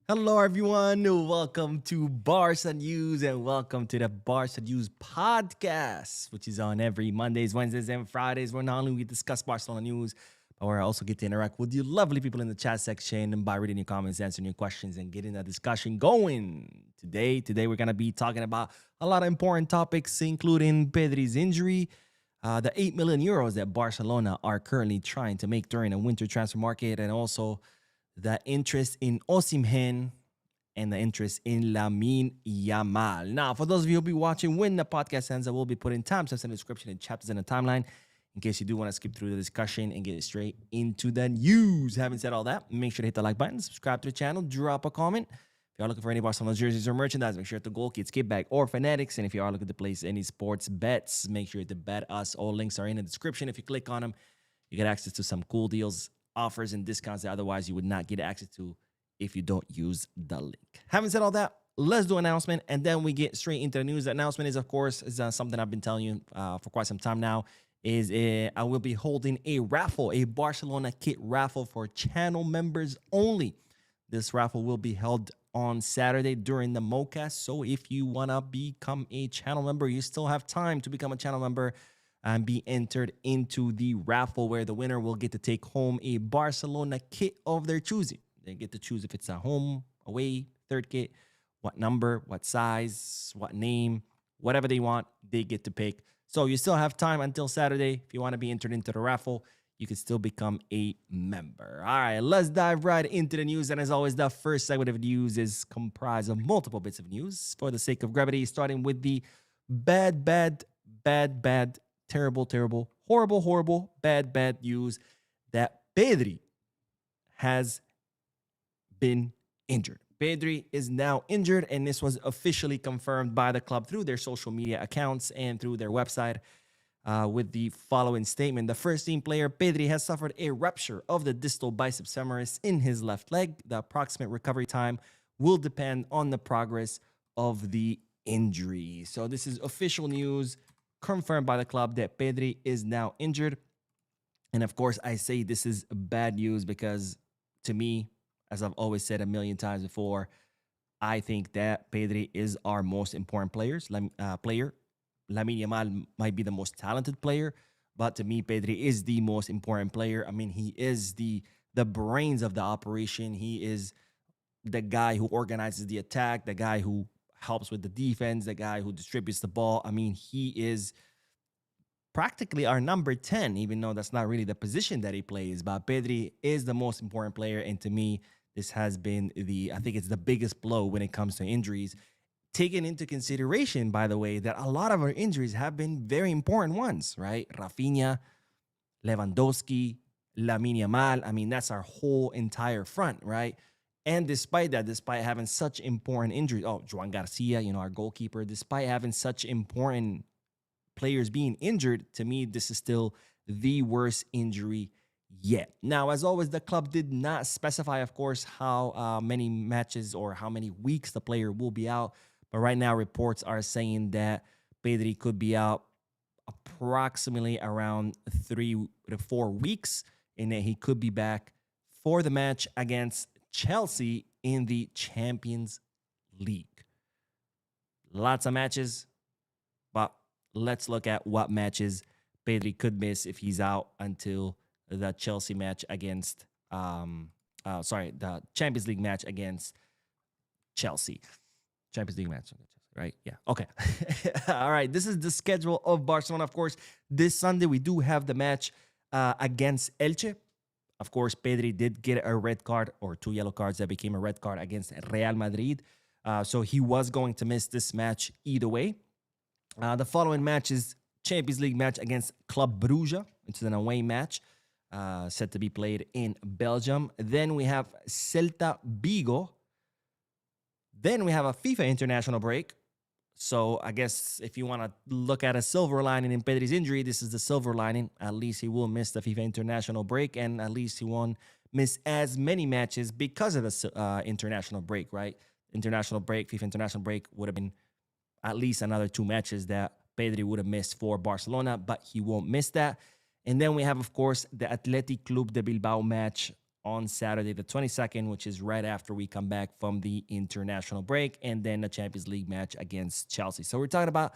Hello, everyone. Welcome to Barca News and welcome to the Barca News podcast, which is on every Mondays, Wednesdays, and Fridays, where not only we discuss Barcelona news, but where I also get to interact with you lovely people in the chat section and by reading your comments, answering your questions, and getting that discussion going. Today we're going to be talking about a lot of important topics, including Pedri's injury, the 8 million euros that Barcelona are currently trying to make during a winter transfer market, and also the interest in Osimhen and the interest in Lamine Yamal. Now, for those of you who'll be watching when the podcast ends, I will be putting timestamps in the description and chapters in the timeline in case you do want to skip through the discussion and get straight into the news. Having said all that, make sure to hit the like button, subscribe to the channel, drop a comment. If you are looking for any Barcelona jerseys or merchandise, make sure to Goal Kids, Kickback, or Fanatics. And if you are looking to place any sports bets, make sure to bet us. All links are in the description. If you click on them, you get access to some cool deals, offers, and discounts that otherwise you would not get access to if you don't use the link. Having said all that, let's do an announcement, and then we get straight into the news. The announcement is, of course, something I've been telling you for quite some time now, I will be holding a raffle, a Barcelona kit raffle for channel members only. This raffle will be held on Saturday during the MoCast, so if you want to become a channel member, you still have time to become a channel member and be entered into the raffle, where the winner will get to take home a Barcelona kit of their choosing. They get to choose if it's a home, away, third kit, what number, what size, what name, whatever they want, they get to pick. So you still have time until Saturday. If you want to be entered into the raffle, you can still become a member. All right, let's dive right into the news. And as always, the first segment of news is comprised of multiple bits of news for the sake of brevity, starting with the bad, terrible, horrible, bad news that Pedri has been injured. Pedri is now injured, and this was officially confirmed by the club through their social media accounts and through their website with the following statement. The first-team player, Pedri, has suffered a rupture of the distal biceps femoris in his left leg. The approximate recovery time will depend on the progress of the injury. So this is official news confirmed by the club that Pedri is now injured. And of course, I say this is bad news because, to me, as I've always said a million times before, I think that Pedri is our most important player. Lamine Yamal might be the most talented player, but to me, Pedri is the most important player. I mean, he is the brains of the operation. He is the guy who organizes the attack, the guy who helps with the defense, the guy who distributes the ball. I mean, he is practically our number 10, even though that's not really the position that he plays. But Pedri is the most important player, and to me, this has been I think it's the biggest blow when it comes to injuries. Taking into consideration, by the way, that a lot of our injuries have been very important ones, right? Rafinha, Lewandowski, Lamine Yamal. I mean, that's our whole entire front, right? And despite that, despite having such important injuries, Joan Garcia, our goalkeeper, despite having such important players being injured, to me, this is still the worst injury yet. Now, as always, the club did not specify, of course, how many matches or how many weeks the player will be out. But right now, reports are saying that Pedri could be out approximately around 3 to 4 weeks, and that he could be back for the match against Chelsea in the Champions League. Lots of matches, but let's look at what matches Pedri could miss if he's out until the Chelsea match against, the Champions League match against Chelsea. Champions League match, right? Yeah, okay. All right, this is the schedule of Barcelona. Of course, this Sunday we do have the match against Elche. Of course, Pedri did get a red card, or 2 yellow cards that became a red card against Real Madrid. So he was going to miss this match either way. The following match is Champions League match against Club Brugge, which is an away match set to be played in Belgium. Then we have Celta Vigo. Then we have a FIFA international break. So I guess if you want to look at a silver lining in Pedri's injury, this is the silver lining. At least he will miss the FIFA international break, and at least he won't miss as many matches because of the international break, right? International break, FIFA international break would have been at least another 2 matches that Pedri would have missed for Barcelona, but he won't miss that. And then we have, of course, the Athletic Club de Bilbao match on Saturday, the 22nd, which is right after we come back from the international break, and then a Champions League match against Chelsea. So we're talking about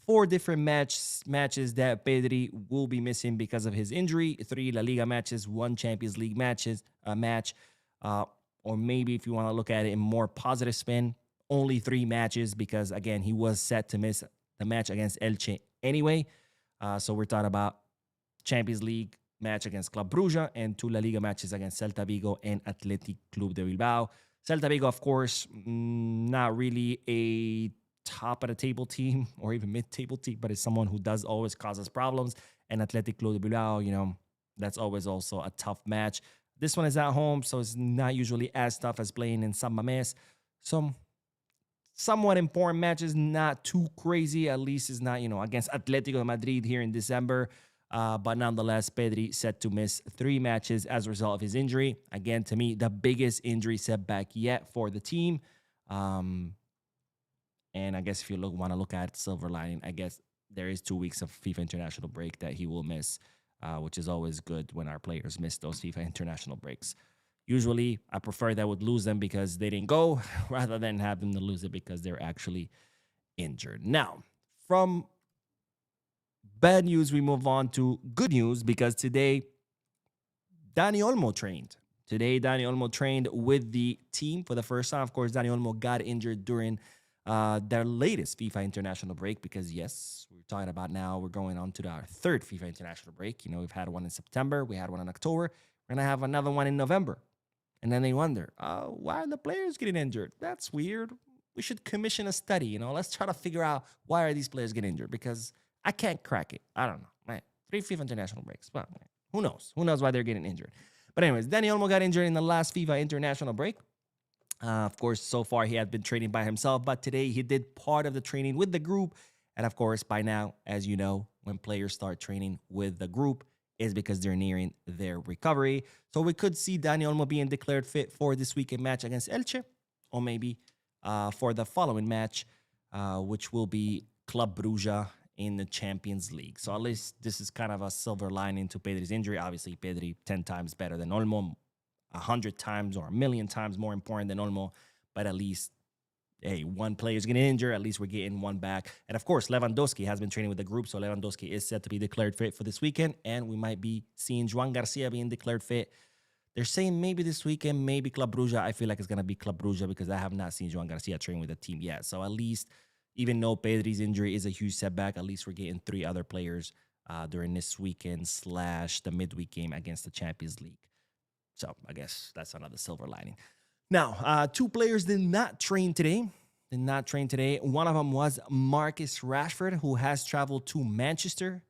four different matches that Pedri will be missing because of his injury. Three La Liga matches, one Champions League match. Or maybe if you want to look at it in more positive spin, only three matches because, again, he was set to miss the match against Elche anyway. So we're talking about Champions League match against Club Brugge and two La Liga matches against Celta Vigo and Athletic Club de Bilbao. Celta Vigo, of course, not really a top of the table team or even mid-table team, but it's someone who does always cause us problems. And Athletic Club de Bilbao, that's always also a tough match. This one is at home, so it's not usually as tough as playing in San Mamés. Some somewhat important matches, not too crazy. At least it's not, against Atletico de Madrid here in December. But nonetheless, Pedri set to miss 3 matches as a result of his injury. Again, to me, the biggest injury setback yet for the team. And I guess if you want to look at silver lining, I guess there is 2 weeks of FIFA international break that he will miss, which is always good when our players miss those FIFA international breaks. Usually, I prefer that would lose them because they didn't go rather than have them to lose it because they're actually injured. Now, from bad news, we move on to good news because today, Dani Olmo trained. Today, Dani Olmo trained with the team for the first time. Of course, Dani Olmo got injured during their latest FIFA international break because, yes, we're talking about now we're going on to our 3rd FIFA international break. We've had one in September. We had one in October. We're going to have another one in November. And then they wonder, why are the players getting injured? That's weird. We should commission a study. Let's try to figure out why are these players getting injured because I can't crack it. I don't know. Man, 3 FIFA international breaks. Well, who knows? Who knows why they're getting injured? But anyways, Dani Olmo got injured in the last FIFA international break. Of course, so far he had been training by himself, but today he did part of the training with the group. And of course, by now, as you know, when players start training with the group, is because they're nearing their recovery. So we could see Dani Olmo being declared fit for this weekend match against Elche, or maybe for the following match, which will be Club Brugge in the Champions League. So at least this is kind of a silver lining to Pedri's injury. Obviously, Pedri 10 times better than Olmo, 100 times or a million times more important than Olmo, but at least, hey, one player's getting injured. At least we're getting one back. And of course, Lewandowski has been training with the group, so Lewandowski is set to be declared fit for this weekend, and we might be seeing Joan Garcia being declared fit. They're saying maybe this weekend, maybe Club Brugge. I feel like it's going to be Club Brugge because I have not seen Joan Garcia train with the team yet. So at least, even though Pedri's injury is a huge setback, at least we're getting 3 other players during this weekend / the midweek game against the Champions League. So I guess that's another silver lining. Now, 2 players did not train today. One of them was Marcus Rashford, who has traveled to Manchester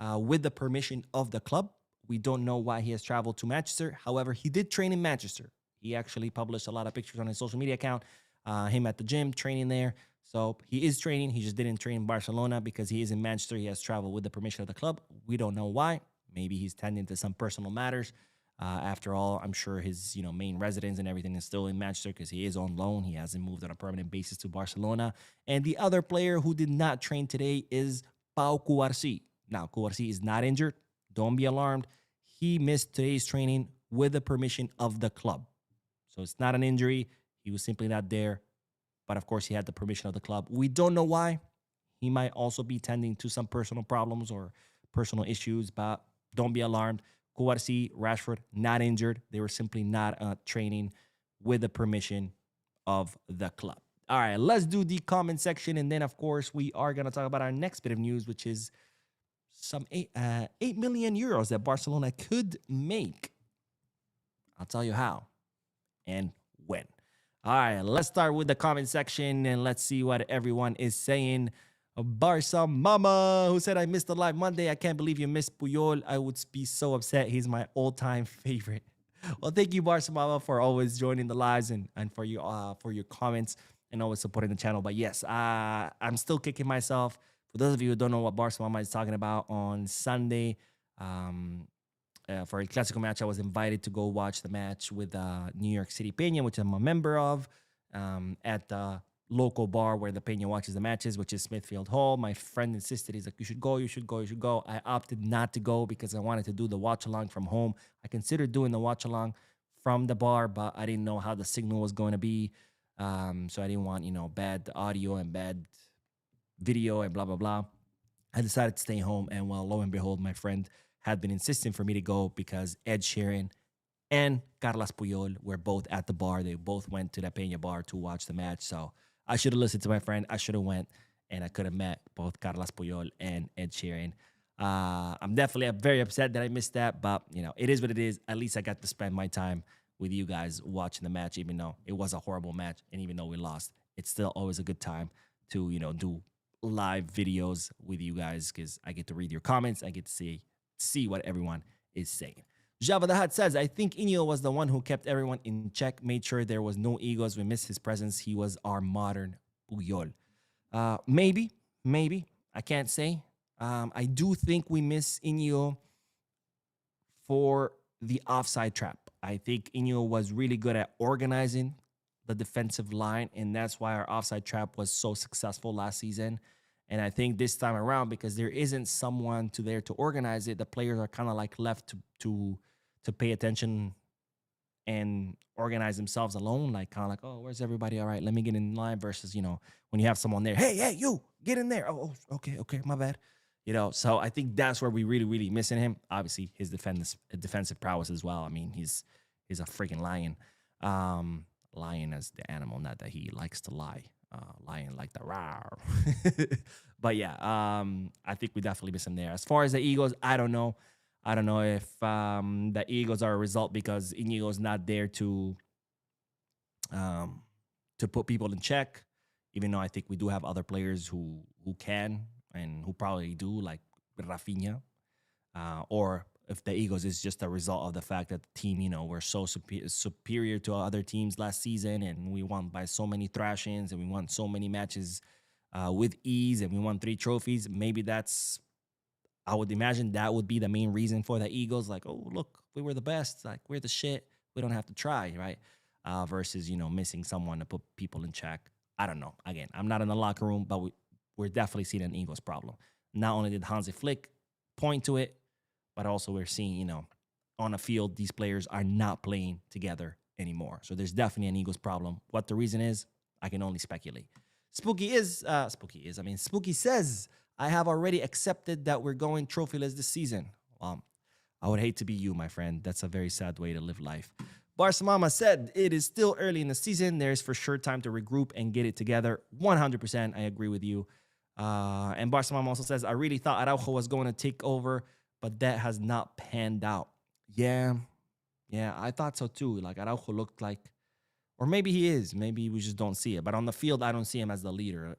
with the permission of the club. We don't know why he has traveled to Manchester. However, he did train in Manchester. He actually published a lot of pictures on his social media account, him at the gym training there. So he is training. He just didn't train in Barcelona because he is in Manchester. He has traveled with the permission of the club. We don't know why. Maybe he's tending to some personal matters. After all, I'm sure his main residence and everything is still in Manchester because he is on loan. He hasn't moved on a permanent basis to Barcelona. And the other player who did not train today is Pau Cubarsí. Now, Cubarsí is not injured. Don't be alarmed. He missed today's training with the permission of the club. So it's not an injury. He was simply not there. But of course, he had the permission of the club. We don't know why. He might also be tending to some personal problems or personal issues, but don't be alarmed. Cubarsí, Rashford, not injured. They were simply not training with the permission of the club. All right, let's do the comment section. And then, of course, we are going to talk about our next bit of news, which is some 8 million euros that Barcelona could make. I'll tell you how and when. All right, let's start with the comment section and let's see what everyone is saying. Barca Mama, who said, I missed the live Monday. I can't believe you missed Puyol. I would be so upset. He's my all-time favorite. Well, thank you, Barca Mama, for always joining the lives and for your comments and always supporting the channel. But yes, I'm still kicking myself. For those of you who don't know what Barca Mama is talking about, on Sunday, for a Clásico match, I was invited to go watch the match with New York City Peña, which I'm a member of, at the local bar where the Peña watches the matches, which is Smithfield Hall. My friend insisted, he's like, you should go, you should go, you should go. I opted not to go because I wanted to do the watch along from home. I considered doing the watch along from the bar, but I didn't know how the signal was going to be. So I didn't want, bad audio and bad video and blah, blah, blah. I decided to stay home. And well, lo and behold, my friend had been insisting for me to go because Ed Sheeran and Carlos Puyol were both at the bar. They both went to the Peña bar to watch the match. So I should have listened to my friend. I should have went, and I could have met both Carlos Puyol and Ed Sheeran. I'm definitely very upset that I missed that, but it is what it is. At least I got to spend my time with you guys watching the match, even though it was a horrible match and even though we lost. It's still always a good time to do live videos with you guys because I get to read your comments. I get to see what everyone is saying. Java the Hut says, I think Iñigo was the one who kept everyone in check, made sure there was no egos. We missed his presence. He was our modern Puyol. Maybe. I can't say. I do think we miss Iñigo for the offside trap. I think Iñigo was really good at organizing the defensive line, and that's why our offside trap was so successful last season. And I think this time around, because there isn't someone there to organize it, the players are kind of like left to pay attention and organize themselves alone, like kind of like, oh, where's everybody? All right, let me get in line. Versus, when you have someone there, hey, you get in there. Oh, okay, my bad. So I think that's where we really, really missing him. Obviously, his defensive prowess as well. I mean, he's a freaking lion. Lion as the animal, not that he likes to lie. Lion like the rawr. But yeah, I think we definitely miss him there. As far as the Eagles, I don't know. I don't know if the Eagles are a result because Inigo's not there to put people in check. Even though I think we do have other players who can and who probably do, like Rafinha, or if the Eagles is just a result of the fact that the team, were so superior to other teams last season, and we won by so many thrashings, and we won so many matches with ease, and we won 3 trophies. Maybe I would imagine that would be the main reason for the Eagles. Like, oh, look, we were the best. Like, we're the shit. We don't have to try, right? Versus, missing someone to put people in check. I don't know. Again, I'm not in the locker room, but we're definitely seeing an Eagles problem. Not only did Hansi Flick point to it, but also we're seeing, on the field, these players are not playing together anymore. So there's definitely an Eagles problem. What the reason is, I can only speculate. Spooky says, I have already accepted that we're going trophyless this season. I would hate to be you, my friend. That's a very sad way to live life. Barca Mama said, it is still early in the season. There's for sure time to regroup and get it together. 100%, I agree with you. And Barca Mama also says, I really thought Araujo was going to take over, but that has not panned out. Yeah, I thought so too. Like, Araujo looked like, or maybe he is. Maybe we just don't see it. But on the field, I don't see him as a leader,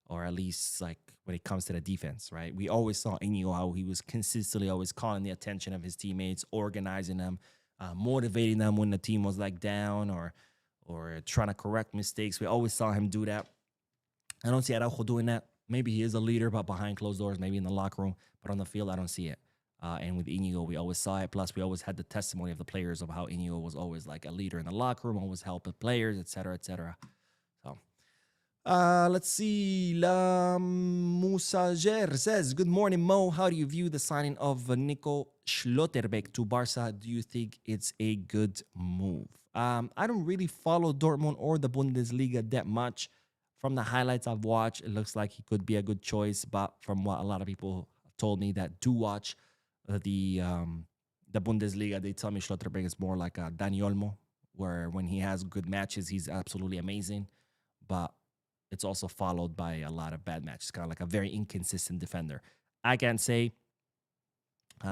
or at least like when it comes to the defense, right? We always saw Iñigo how he was consistently always calling the attention of his teammates, organizing them, motivating them when the team was like down or trying to correct mistakes. We always saw him do that. I don't see Araujo doing that. Maybe he is a leader, but behind closed doors, maybe in the locker room. But on the field, I don't see it. And with Iñigo, we always saw it. Plus, we always had the testimony of the players of how Iñigo was always like a leader in the locker room, always helping players, et cetera, et cetera. So, let's see. La Musager says, good morning, Mo. How do you view the signing of Nico Schlotterbeck to Barca? Do you think it's a good move? I don't really follow Dortmund or the Bundesliga that much. From the highlights I've watched, it looks like he could be a good choice. But from what a lot of people told me that do watch the Bundesliga, they tell me Schlotterbeck is more like a Dani Olmo, where when he has good matches, he's absolutely amazing. But it's also followed by a lot of bad matches, kind of like a very inconsistent defender. I can't say,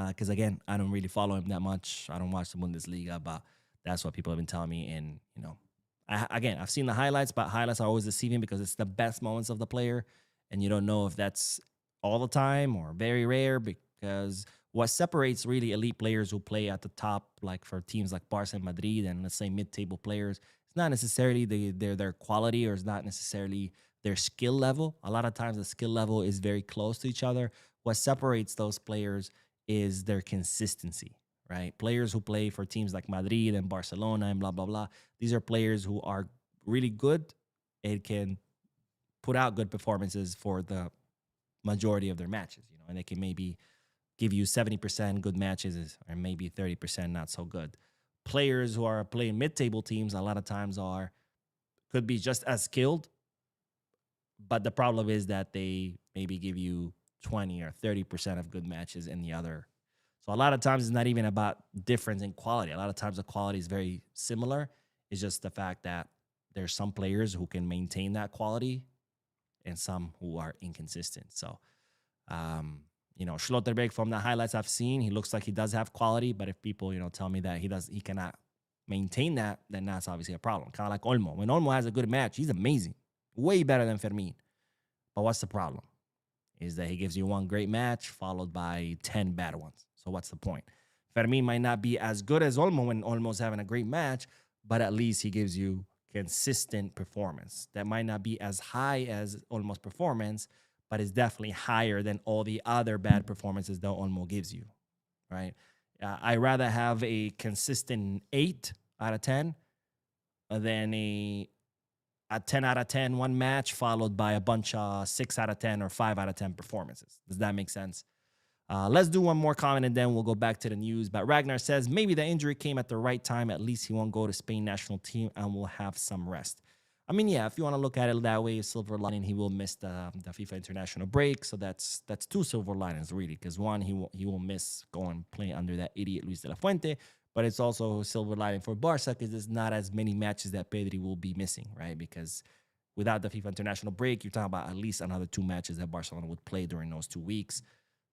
because again, I don't really follow him that much. I don't watch the Bundesliga, but that's what people have been telling me. And, I've seen the highlights, but highlights are always deceiving because it's the best moments of the player. And you don't know if that's all the time or very rare, because what separates really elite players who play at the top, like for teams like Barca and Madrid and let's say mid-table players, it's not necessarily their quality, or it's not necessarily their skill level. A lot of times the skill level is very close to each other. What separates those players is their consistency, right? Players who play for teams like Madrid and Barcelona and blah, blah, blah. These are players who are really good and can put out good performances for the majority of their matches, and they can maybe give you 70% good matches or maybe 30% not so good. players who are playing mid-table teams a lot of times could be just as skilled, but the problem is that they maybe give you 20 or 30% of good matches in the other. So a lot of times it's not even about difference in quality. A lot of times the quality is very similar. It's just the fact that there's some players who can maintain that quality and some who are inconsistent. So, Schlotterbeck, from the highlights I've seen, he looks like he does have quality, but if people, tell me that he cannot maintain that, then that's obviously a problem. Kind of like Olmo. When Olmo has a good match, he's amazing. Way better than Fermin. But what's the problem? Is that he gives you one great match followed by 10 bad ones. So what's the point? Fermin might not be as good as Olmo when Olmo's having a great match, but at least he gives you consistent performance. That might not be as high as Olmo's performance, but it's definitely higher than all the other bad performances that Olmo gives you, right? I'd rather have a consistent 8 out of 10 than a 10 out of 10 one match followed by a bunch of 6 out of 10 or 5 out of 10 performances. Does that make sense? Let's do one more comment and then we'll go back to the news. But Ragnar says, maybe the injury came at the right time. At least he won't go to Spain national team and will have some rest. I mean, yeah, if you want to look at it that way, silver lining, he will miss the FIFA international break. So that's two silver linings, really, because one, he will miss going playing under that idiot Luis de la Fuente. But it's also a silver lining for Barca because there's not as many matches that Pedri will be missing, right? Because without the FIFA international break, you're talking about at least another 2 matches that Barcelona would play during those 2 weeks.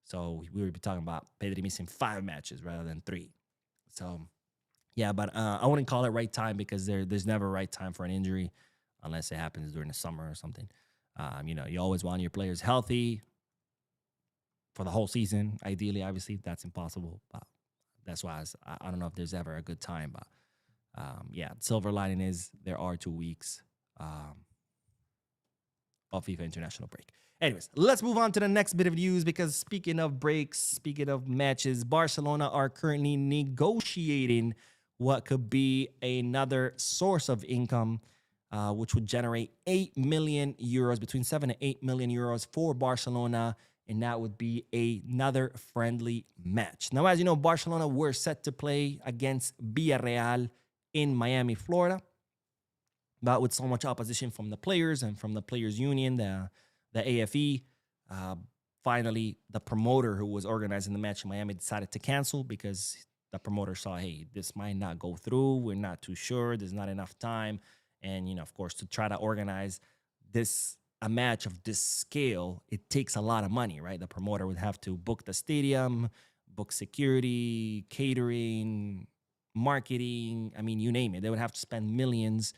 So we would be talking about Pedri missing 5 matches rather than 3. So, yeah, but I wouldn't call it right time because there's never a right time for an injury unless it happens during the summer or something. You always want your players healthy for the whole season. Ideally, obviously, that's impossible. But that's why I don't know if there's ever a good time. But, silver lining is there are 2 weeks of FIFA international break. Anyways, let's move on to the next bit of news because speaking of breaks, speaking of matches, Barcelona are currently negotiating what could be another source of income, which would generate 8 million euros, between 7 and 8 million euros for Barcelona, and that would be another friendly match. Now, as you know, Barcelona were set to play against Villarreal in Miami, Florida, but with so much opposition from the players and from the players' union, the AFE, finally, the promoter who was organizing the match in Miami decided to cancel because the promoter saw, hey, this might not go through. We're not too sure. There's not enough time. And, of course, to try to organize a match of this scale, it takes a lot of money, right? The promoter would have to book the stadium, book security, catering, marketing. I mean, you name it. They would have to spend millions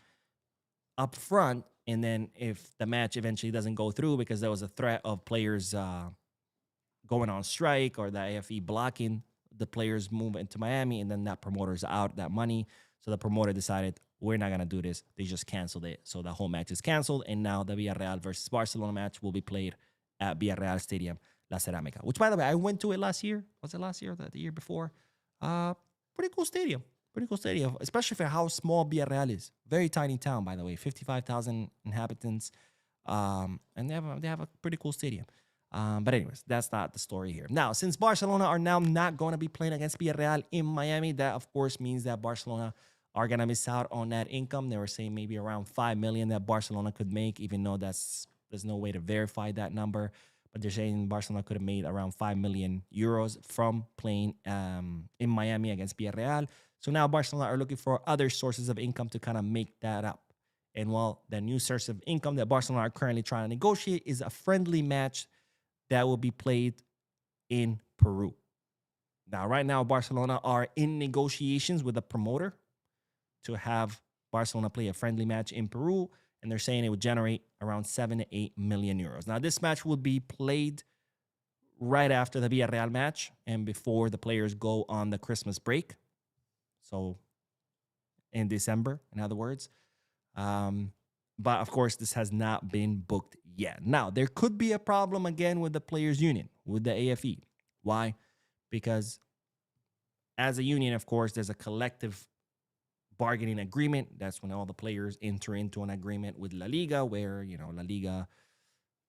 up front. And then if the match eventually doesn't go through because there was a threat of players going on strike or the AFE blocking the players' movement to Miami, and then that promoter's out that money. So the promoter decided, we're not going to do this. They just canceled it. So the whole match is canceled. And now the Villarreal versus Barcelona match will be played at Villarreal Stadium, La Ceramica, which, by the way, I went to it last year. Was it last year or the year before? Pretty cool stadium. Pretty cool stadium, especially for how small Villarreal is. Very tiny town, by the way, 55,000 inhabitants. And they have a pretty cool stadium. But anyways, that's not the story here. Now, since Barcelona are now not going to be playing against Villarreal in Miami, that, of course, means that Barcelona are going to miss out on that income. They were saying maybe around 5 million that Barcelona could make, even though there's no way to verify that number. But they're saying Barcelona could have made around 5 million euros from playing in Miami against Villarreal. So now Barcelona are looking for other sources of income to kind of make that up. And well, the new source of income that Barcelona are currently trying to negotiate is a friendly match that will be played in Peru. Now, right now, Barcelona are in negotiations with a promoter to have Barcelona play a friendly match in Peru, and they're saying it would generate around 7 to 8 million euros. Now, this match will be played right after the Villarreal match and before the players go on the Christmas break. So in December, in other words. But of course, this has not been booked yet. Now, there could be a problem again with the players' union, with the AFE. Why? Because as a union, of course, there's a collective bargaining agreement. That's when all the players enter into an agreement with La Liga, where, La Liga,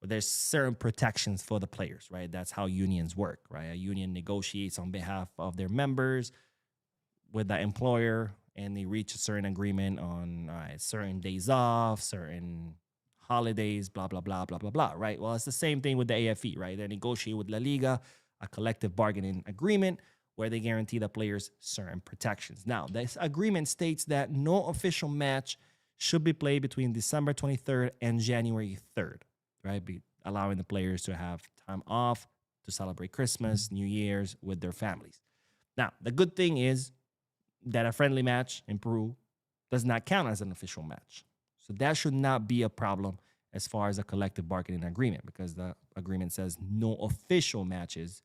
there's certain protections for the players, right? That's how unions work, right? A union negotiates on behalf of their members. with the employer and they reach a certain agreement on certain days off, certain holidays, blah, blah, blah, blah, blah, blah, right? Well, it's the same thing with the AFE, right? They negotiate with La Liga a collective bargaining agreement where they guarantee the players certain protections. Now, this agreement states that no official match should be played between December 23rd and January 3rd, right? Allowing the players to have time off to celebrate Christmas, New Year's with their families. Now, the good thing is that a friendly match in Peru does not count as an official match. So that should not be a problem as far as a collective bargaining agreement, because the agreement says no official matches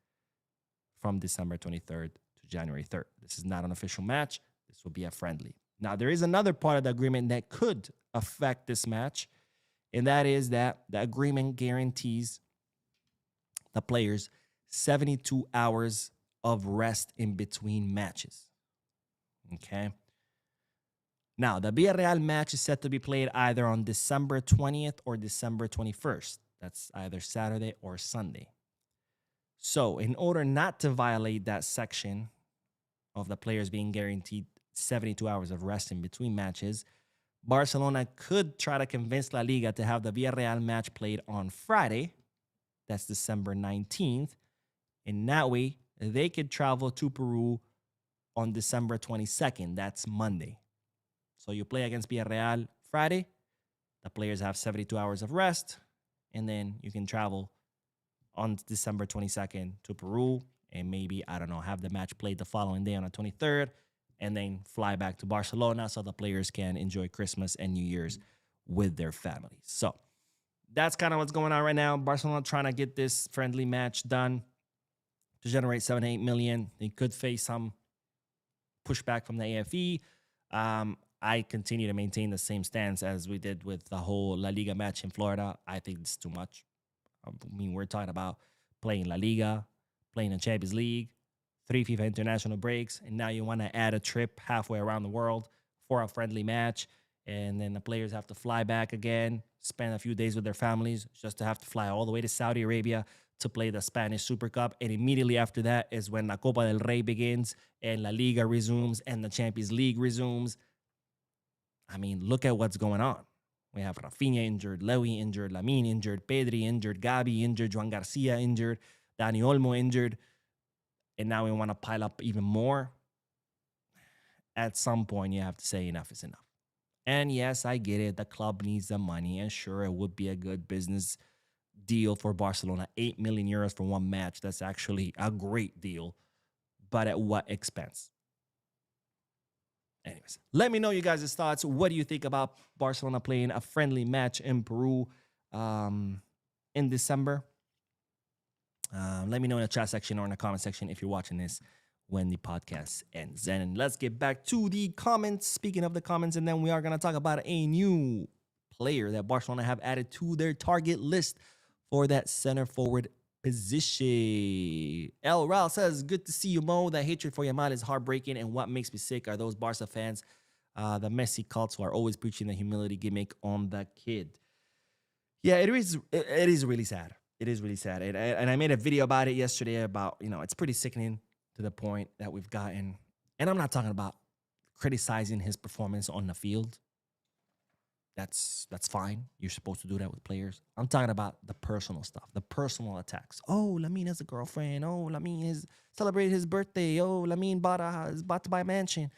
from December 23rd to January 3rd. This is not an official match. This will be a friendly. Now, there is another part of the agreement that could affect this match, and that is that the agreement guarantees the players 72 hours of rest in between matches. Okay. Now, the Villarreal match is set to be played either on December 20th or December 21st. That's either Saturday or Sunday. So, in order not to violate that section of the players being guaranteed 72 hours of rest in between matches, Barcelona could try to convince La Liga to have the Villarreal match played on Friday. That's December 19th. And that way, they could travel to Peru on December 22nd. That's Monday. So you play against Villarreal Friday. The players have 72 hours of rest. And then you can travel on December 22nd to Peru. And maybe, I don't know, have the match played the following day on the 23rd. And then fly back to Barcelona so the players can enjoy Christmas and New Year's with their families. So that's kind of what's going on right now. Barcelona trying to get this friendly match done to generate 7-8 million. They could face some pushback from the AFE. I continue to maintain the same stance as we did with the whole La Liga match in Florida. I think it's too much. I mean, we're talking about playing La Liga, playing the Champions League, 3 FIFA international breaks, and now you want to add a trip halfway around the world for a friendly match, and then the players have to fly back again, spend a few days with their families, just to have to fly all the way to Saudi Arabia to play the Spanish Super Cup. And immediately after that is when La Copa del Rey begins and La Liga resumes and the Champions League resumes. I mean, look at what's going on. We have Rafinha injured, Lewy injured, Lamine injured, Pedri injured, Gabi injured, Juan Garcia injured, Dani Olmo injured. And now we want to pile up even more. At some point, you have to say enough is enough. And yes, I get it. The club needs the money. And sure, it would be a good business deal for Barcelona. 8 million euros for one match. That's actually a great deal. But at what expense? Anyways, let me know you guys' thoughts. What do you think about Barcelona playing a friendly match in Peru in December? Let me know in the chat section or in the comment section if you're watching this when the podcast ends. And let's get back to the comments. Speaking of the comments, and then we are going to talk about a new player that Barcelona have added to their target list for that center forward position. El Ral says, good to see you, Mo. That hatred for Yamal is heartbreaking, and what makes me sick are those Barca fans, the Messi cults who are always preaching the humility gimmick on the kid. Yeah, it is really sad. It is really sad. And I made a video about it yesterday about, it's pretty sickening to the point that we've gotten. And I'm not talking about criticizing his performance on the field. That's fine. You're supposed to do that with players. I'm talking about the personal stuff, the personal attacks. Oh, Lamine has a girlfriend. Oh, Lamine is celebrated his birthday. Oh, Lamine is about to buy a mansion.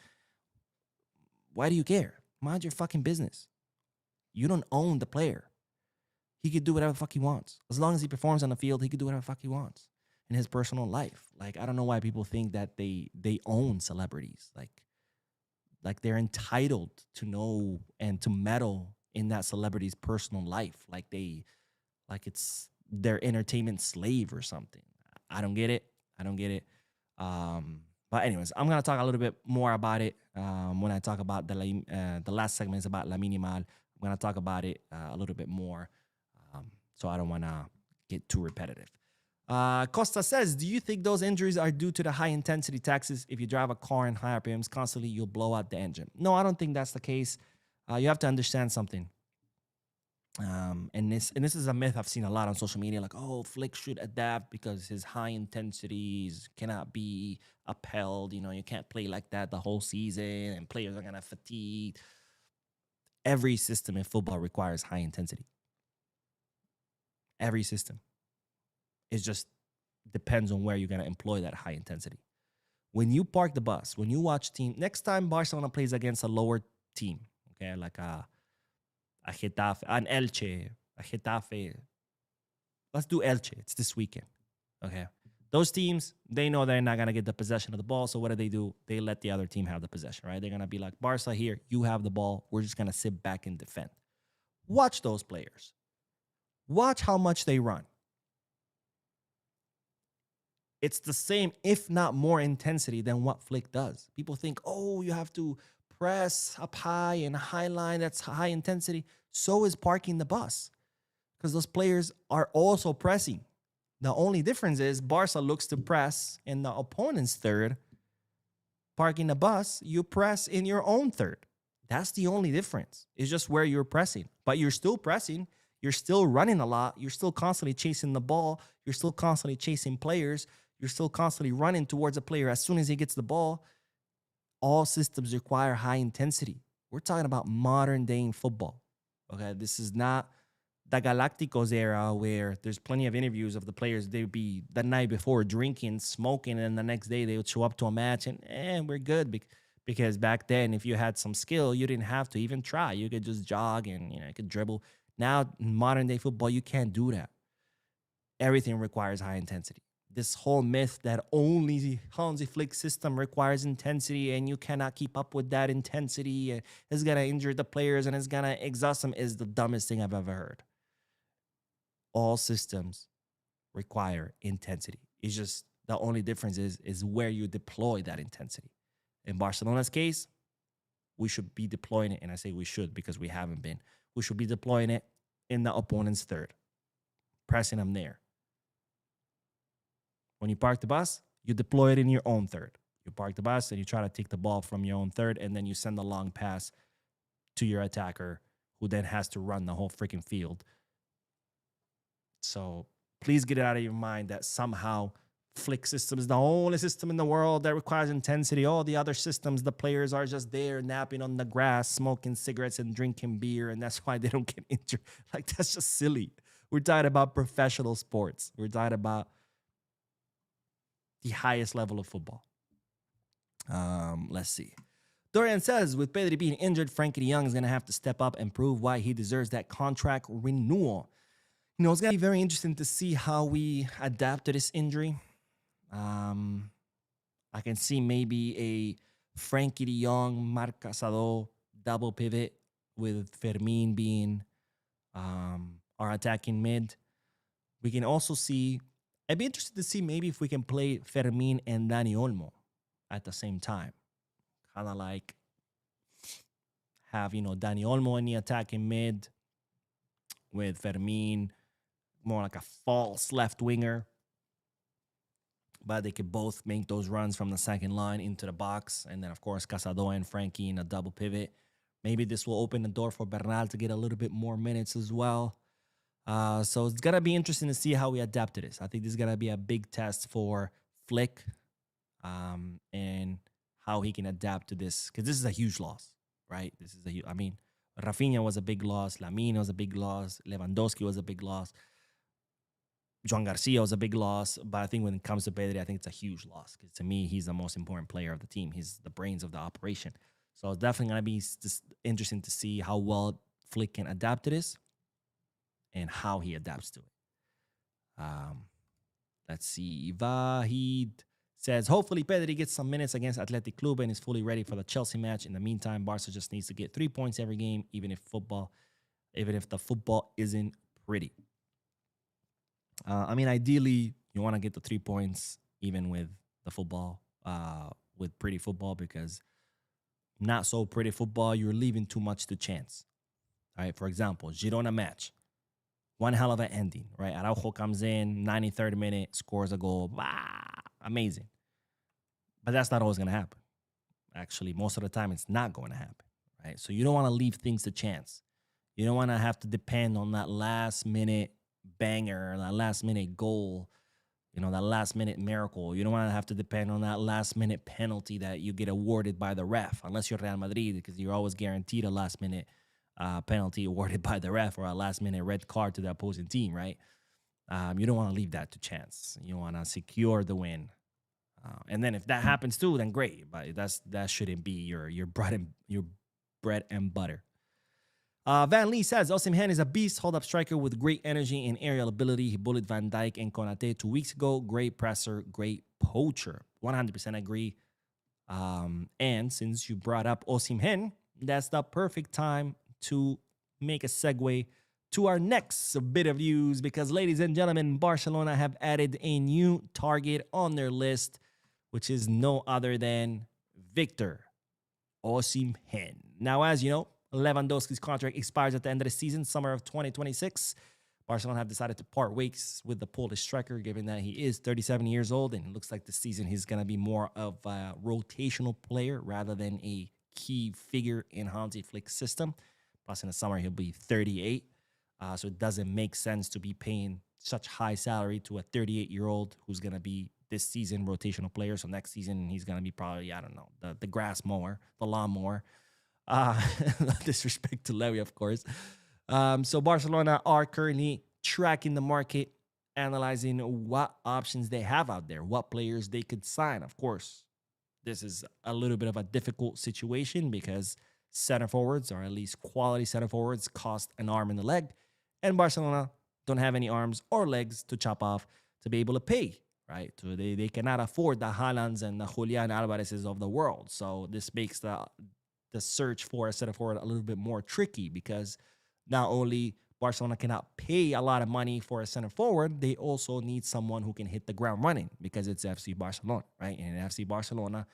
Why do you care? Mind your fucking business. You don't own the player. He could do whatever the fuck he wants. As long as he performs on the field, he could do whatever the fuck he wants in his personal life. Like, I don't know why people think that they own celebrities. Like they're entitled to know and to meddle in that celebrity's personal life. Like it's their entertainment slave or something. I don't get it. But anyways, I'm going to talk a little bit more about it when I talk about the last segment is about Lamine Yamal. I'm going to talk about it a little bit more. So I don't want to get too repetitive. Costa says, do you think those injuries are due to the high-intensity taxes? If you drive a car in high RPMs constantly, you'll blow out the engine. No, I don't think that's the case. You have to understand something. And this is a myth I've seen a lot on social media, like, oh, Flick should adapt because his high intensities cannot be upheld. You can't play like that the whole season, and players are gonna fatigue. Every system in football requires high intensity. Every system. It just depends on where you're gonna employ that high intensity. When you park the bus, when you watch team, next time Barcelona plays against a lower team, okay, like a Getafe, an Elche, a Getafe. Let's do Elche. It's this weekend. Okay. Those teams, they know they're not going to get the possession of the ball. So what do? They let the other team have the possession, right? They're going to be like, Barca, here, you have the ball. We're just going to sit back and defend. Watch those players. Watch how much they run. It's the same, if not more intensity than what Flick does. People think, oh, you have to press up high and high line. That's high intensity. So is parking the bus, because those players are also pressing. The only difference is Barca looks to press in the opponent's third. Parking the bus, you press in your own third. That's the only difference. It's just where you're pressing. But you're still pressing. You're still running a lot. You're still constantly chasing the ball. You're still constantly chasing players. You're still constantly running towards a player as soon as he gets the ball. All systems require high intensity. We're talking about modern day football. Okay, this is not the Galacticos era where there's plenty of interviews of the players. They'd be the night before drinking, smoking, and the next day they would show up to a match and we're good. Because back then, if you had some skill, you didn't have to even try. You could just jog and you could dribble. Now, in modern day football, you can't do that. Everything requires high intensity. This whole myth that only Hansi Flick system requires intensity and you cannot keep up with that intensity and it's going to injure the players and it's going to exhaust them is the dumbest thing I've ever heard. All systems require intensity. It's just the only difference is where you deploy that intensity. In Barcelona's case, we should be deploying it, and I say we should because we haven't been. We should be deploying it in the opponent's third, pressing them there. When you park the bus, you deploy it in your own third. You park the bus and you try to take the ball from your own third, and then you send a long pass to your attacker, who then has to run the whole freaking field. So please get it out of your mind that somehow Flick system is the only system in the world that requires intensity. All the other systems, the players are just there napping on the grass, smoking cigarettes and drinking beer, and that's why they don't get injured. Like, that's just silly. We're talking about professional sports. We're talking about the highest level of football. Let's see. Dorian says, with Pedri being injured, Frankie de Jong is going to have to step up and prove why he deserves that contract renewal. It's going to be very interesting to see how we adapt to this injury. I can see maybe a Frankie de Jong, Marc Casado double pivot with Fermin being our attacking mid. We can also see, I'd be interested to see maybe if we can play Fermin and Dani Olmo at the same time. Kind of like have, Dani Olmo in the attacking mid with Fermin, more like a false left winger. But they could both make those runs from the second line into the box. And then, of course, Casado and Frankie in a double pivot. Maybe this will open the door for Bernal to get a little bit more minutes as well. So it's going to be interesting to see how we adapt to this. I think this is going to be a big test for Flick and how he can adapt to this. Because this is a huge loss, right? Rafinha was a big loss. Lamine was a big loss. Lewandowski was a big loss. Joan Garcia was a big loss, but I think when it comes to Pedri, I think it's a huge loss because to me, he's the most important player of the team. He's the brains of the operation. So it's definitely going to be just interesting to see how well Flick can adapt to this and how he adapts to it. Let's see. Vahid says, hopefully Pedri gets some minutes against Athletic Club and is fully ready for the Chelsea match. In the meantime, Barca just needs to get 3 points every game, even if the football isn't pretty. Ideally, you want to get the 3 points even with the football, with pretty football, because not so pretty football, you're leaving too much to chance. All right, for example, Girona match. One hell of an ending, right? Araujo comes in, 93rd minute, scores a goal. Amazing. But that's not always going to happen. Actually, most of the time, it's not going to happen, right? So you don't want to leave things to chance. You don't want to have to depend on that last minute banger, that last minute goal, that last minute miracle. You don't want to have to depend on that last minute penalty that you get awarded by the ref, unless you're Real Madrid, because you're always guaranteed a last minute penalty awarded by the ref or a last minute red card to the opposing team, right? You don't want to leave that to chance. You want to secure the win. And then if that happens too, then great. But that shouldn't be your bread and butter. Van Lee says Osimhen is a beast, hold-up striker with great energy and aerial ability. He bullied Van Dijk and Konate 2 weeks ago. Great presser, great poacher. 100% agree. And since you brought up Osimhen, that's the perfect time to make a segue to our next bit of news because, ladies and gentlemen, Barcelona have added a new target on their list, which is no other than Victor Osimhen. Now, as you know, Lewandowski's contract expires at the end of the season, summer of 2026. Barcelona have decided to part ways with the Polish striker, given that he is 37 years old, and it looks like this season he's going to be more of a rotational player rather than a key figure in Hansi Flick's system. Plus, in the summer, he'll be 38. So it doesn't make sense to be paying such high salary to a 38-year-old who's going to be this season rotational player. So next season, he's going to be probably, I don't know, the grass mower, the lawn mower. Disrespect to Levy, of course. So Barcelona are currently tracking the market, analyzing what options they have out there, what players they could sign. Of course, this is a little bit of a difficult situation because center forwards, or at least quality center forwards, cost an arm and a leg. And Barcelona don't have any arms or legs to chop off to be able to pay, right? So they cannot afford the Haalands and the Julian Alvarez's of the world. So this makes the search for a center forward a little bit more tricky because not only Barcelona cannot pay a lot of money for a center forward, they also need someone who can hit the ground running because it's FC Barcelona, right? And in FC Barcelona,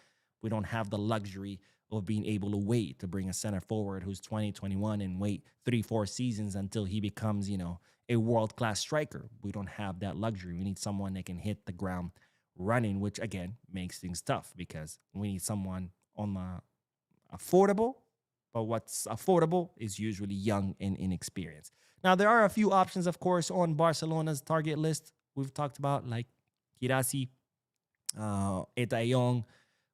we don't have the luxury of being able to wait to bring a center forward who's 20, 21 and wait 3-4 seasons until he becomes, a world-class striker. We don't have that luxury. We need someone that can hit the ground running, which again makes things tough because we need someone on the affordable, but what's affordable is usually young and inexperienced. Now, there are a few options, of course, on Barcelona's target list. We've talked about like Kirasi, Eta Young.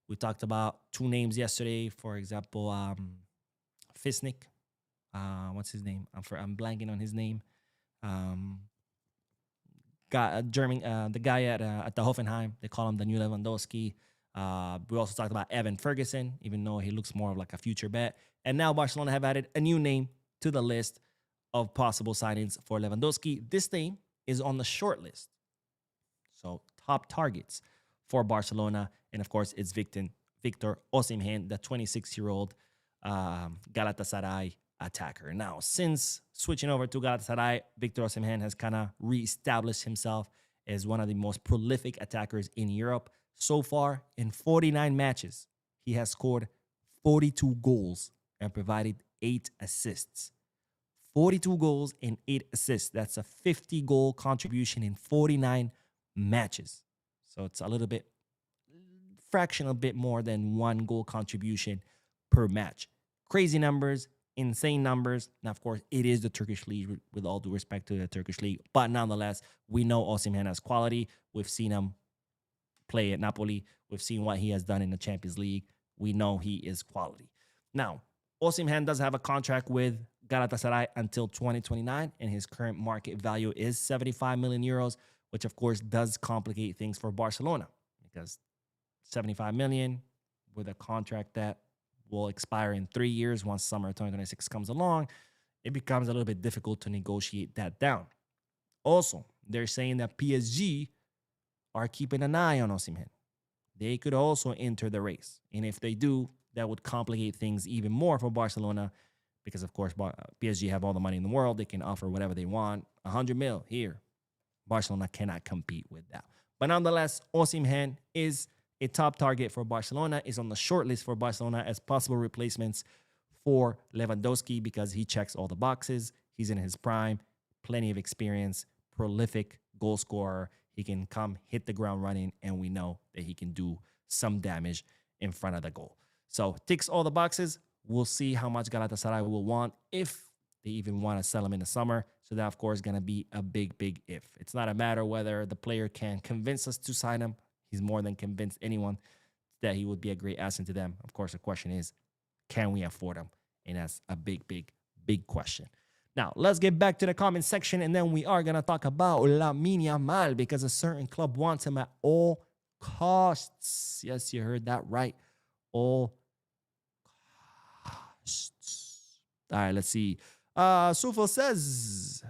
We talked about two names yesterday. For example, Fisnik. What's his name? I'm blanking on his name. The guy at the Hoffenheim. They call him the new Lewandowski. We also talked about Evan Ferguson, even though he looks more of like a future bet. And now Barcelona have added a new name to the list of possible signings for Lewandowski. This name is on the short list. So top targets for Barcelona. And of course, it's Victor Osimhen, the 26-year-old Galatasaray attacker. Now, since switching over to Galatasaray, Victor Osimhen has kind of reestablished himself as one of the most prolific attackers in Europe. So far, in 49 matches, he has scored 42 goals and provided 8 assists. 42 goals and 8 assists. That's a 50-goal contribution in 49 matches. So it's a little bit, fractional bit more than 1 goal contribution per match. Crazy numbers, insane numbers. Now, of course, it is the Turkish league, with all due respect to the Turkish league. But nonetheless, we know Osimhen has quality. We've seen him play at Napoli. We've seen what he has done in the Champions League. We know he is quality. Now, Osimhen does have a contract with Galatasaray until 2029, and his current market value is 75 million euros, which of course does complicate things for Barcelona because 75 million with a contract that will expire in 3 years once summer 2026 comes along, it becomes a little bit difficult to negotiate that down. Also, they're saying that PSG are keeping an eye on Osimhen. They could also enter the race. And if they do, that would complicate things even more for Barcelona because, of course, PSG have all the money in the world. They can offer whatever they want. 100 mil here. Barcelona cannot compete with that. But nonetheless, Osimhen is a top target for Barcelona, is on the short list for Barcelona as possible replacements for Lewandowski because he checks all the boxes. He's in his prime, plenty of experience, prolific goal scorer. He can come hit the ground running, and we know that he can do some damage in front of the goal. So ticks all the boxes. We'll see how much Galatasaray will want if they even want to sell him in the summer. So that, of course, is going to be a big, big if. It's not a matter whether the player can convince us to sign him. He's more than convinced anyone that he would be a great asset to them. Of course, the question is, can we afford him? And that's a big, big, big question. Now, let's get back to the comment section, and then we are going to talk about Lamine Yamal because a certain club wants him at all costs. Yes, you heard that right. All costs. All right, let's see. Sufel says,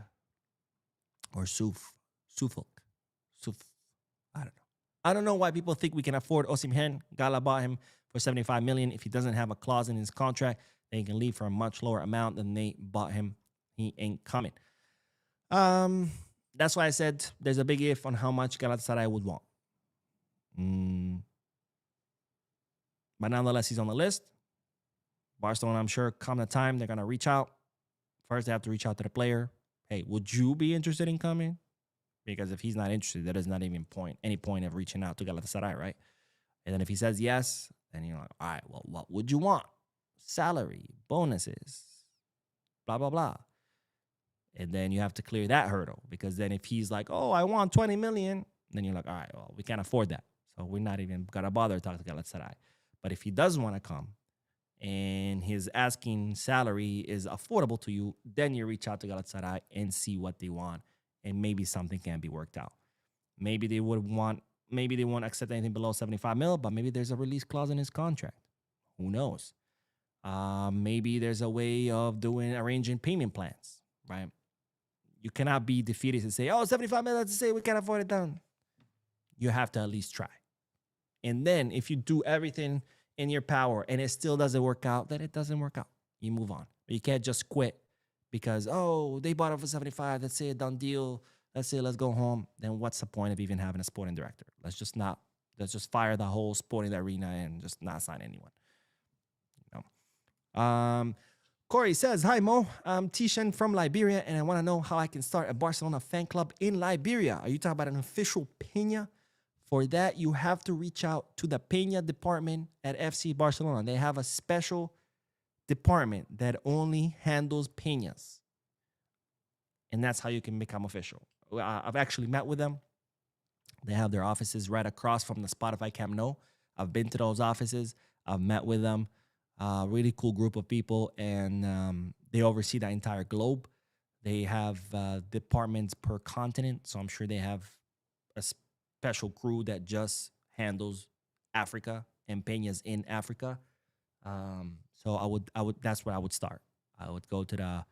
or Sufel, I don't know. I don't know why people think we can afford Osimhen. Gala bought him for 75 million. If he doesn't have a clause in his contract, then he can leave for a much lower amount than they bought him. He ain't coming. That's why I said there's a big if on how much Galatasaray would want. But nonetheless, he's on the list. Barcelona, I'm sure, come the time, they're going to reach out. First, they have to reach out to the player. Hey, would you be interested in coming? Because if he's not interested, there is not even any point of reaching out to Galatasaray, right? And then if he says yes, then you're like, all right, well, what would you want? Salary, bonuses, blah, blah, blah. And then you have to clear that hurdle, because then if he's like, oh, I want 20 million, then you're like, all right, well, we can't afford that. So we're not even going to bother to talk to Galatasaray. But if he does want to come and his asking salary is affordable to you, then you reach out to Galatasaray and see what they want. And maybe something can be worked out. Maybe they won't accept anything below 75 mil, but maybe there's a release clause in his contract. Who knows? Maybe there's a way of arranging payment plans, right? You cannot be defeated and say, oh, 75 mil, let's say we can't afford it down. You have to at least try. And then if you do everything in your power and it still doesn't work out, then it doesn't work out. You move on. But you can't just quit because, oh, they bought it for 75. Let's say a done deal. Let's say let's go home. Then what's the point of even having a sporting director? Let's just fire the whole sporting arena and just not sign anyone. You know? Corey says, hi, Mo. I'm Tishan from Liberia, and I want to know how I can start a Barcelona fan club in Liberia. Are you talking about an official Peña? For that, you have to reach out to the Peña department at FC Barcelona. They have a special department that only handles Peñas. And that's how you can become official. I've actually met with them. They have their offices right across from the Spotify Camp Nou. I've been to those offices. I've met with them. Really cool group of people, and they oversee the entire globe. They have departments per continent, so I'm sure they have a special crew that just handles Africa and Peñas in Africa. So I would that's where I would start. I would go to the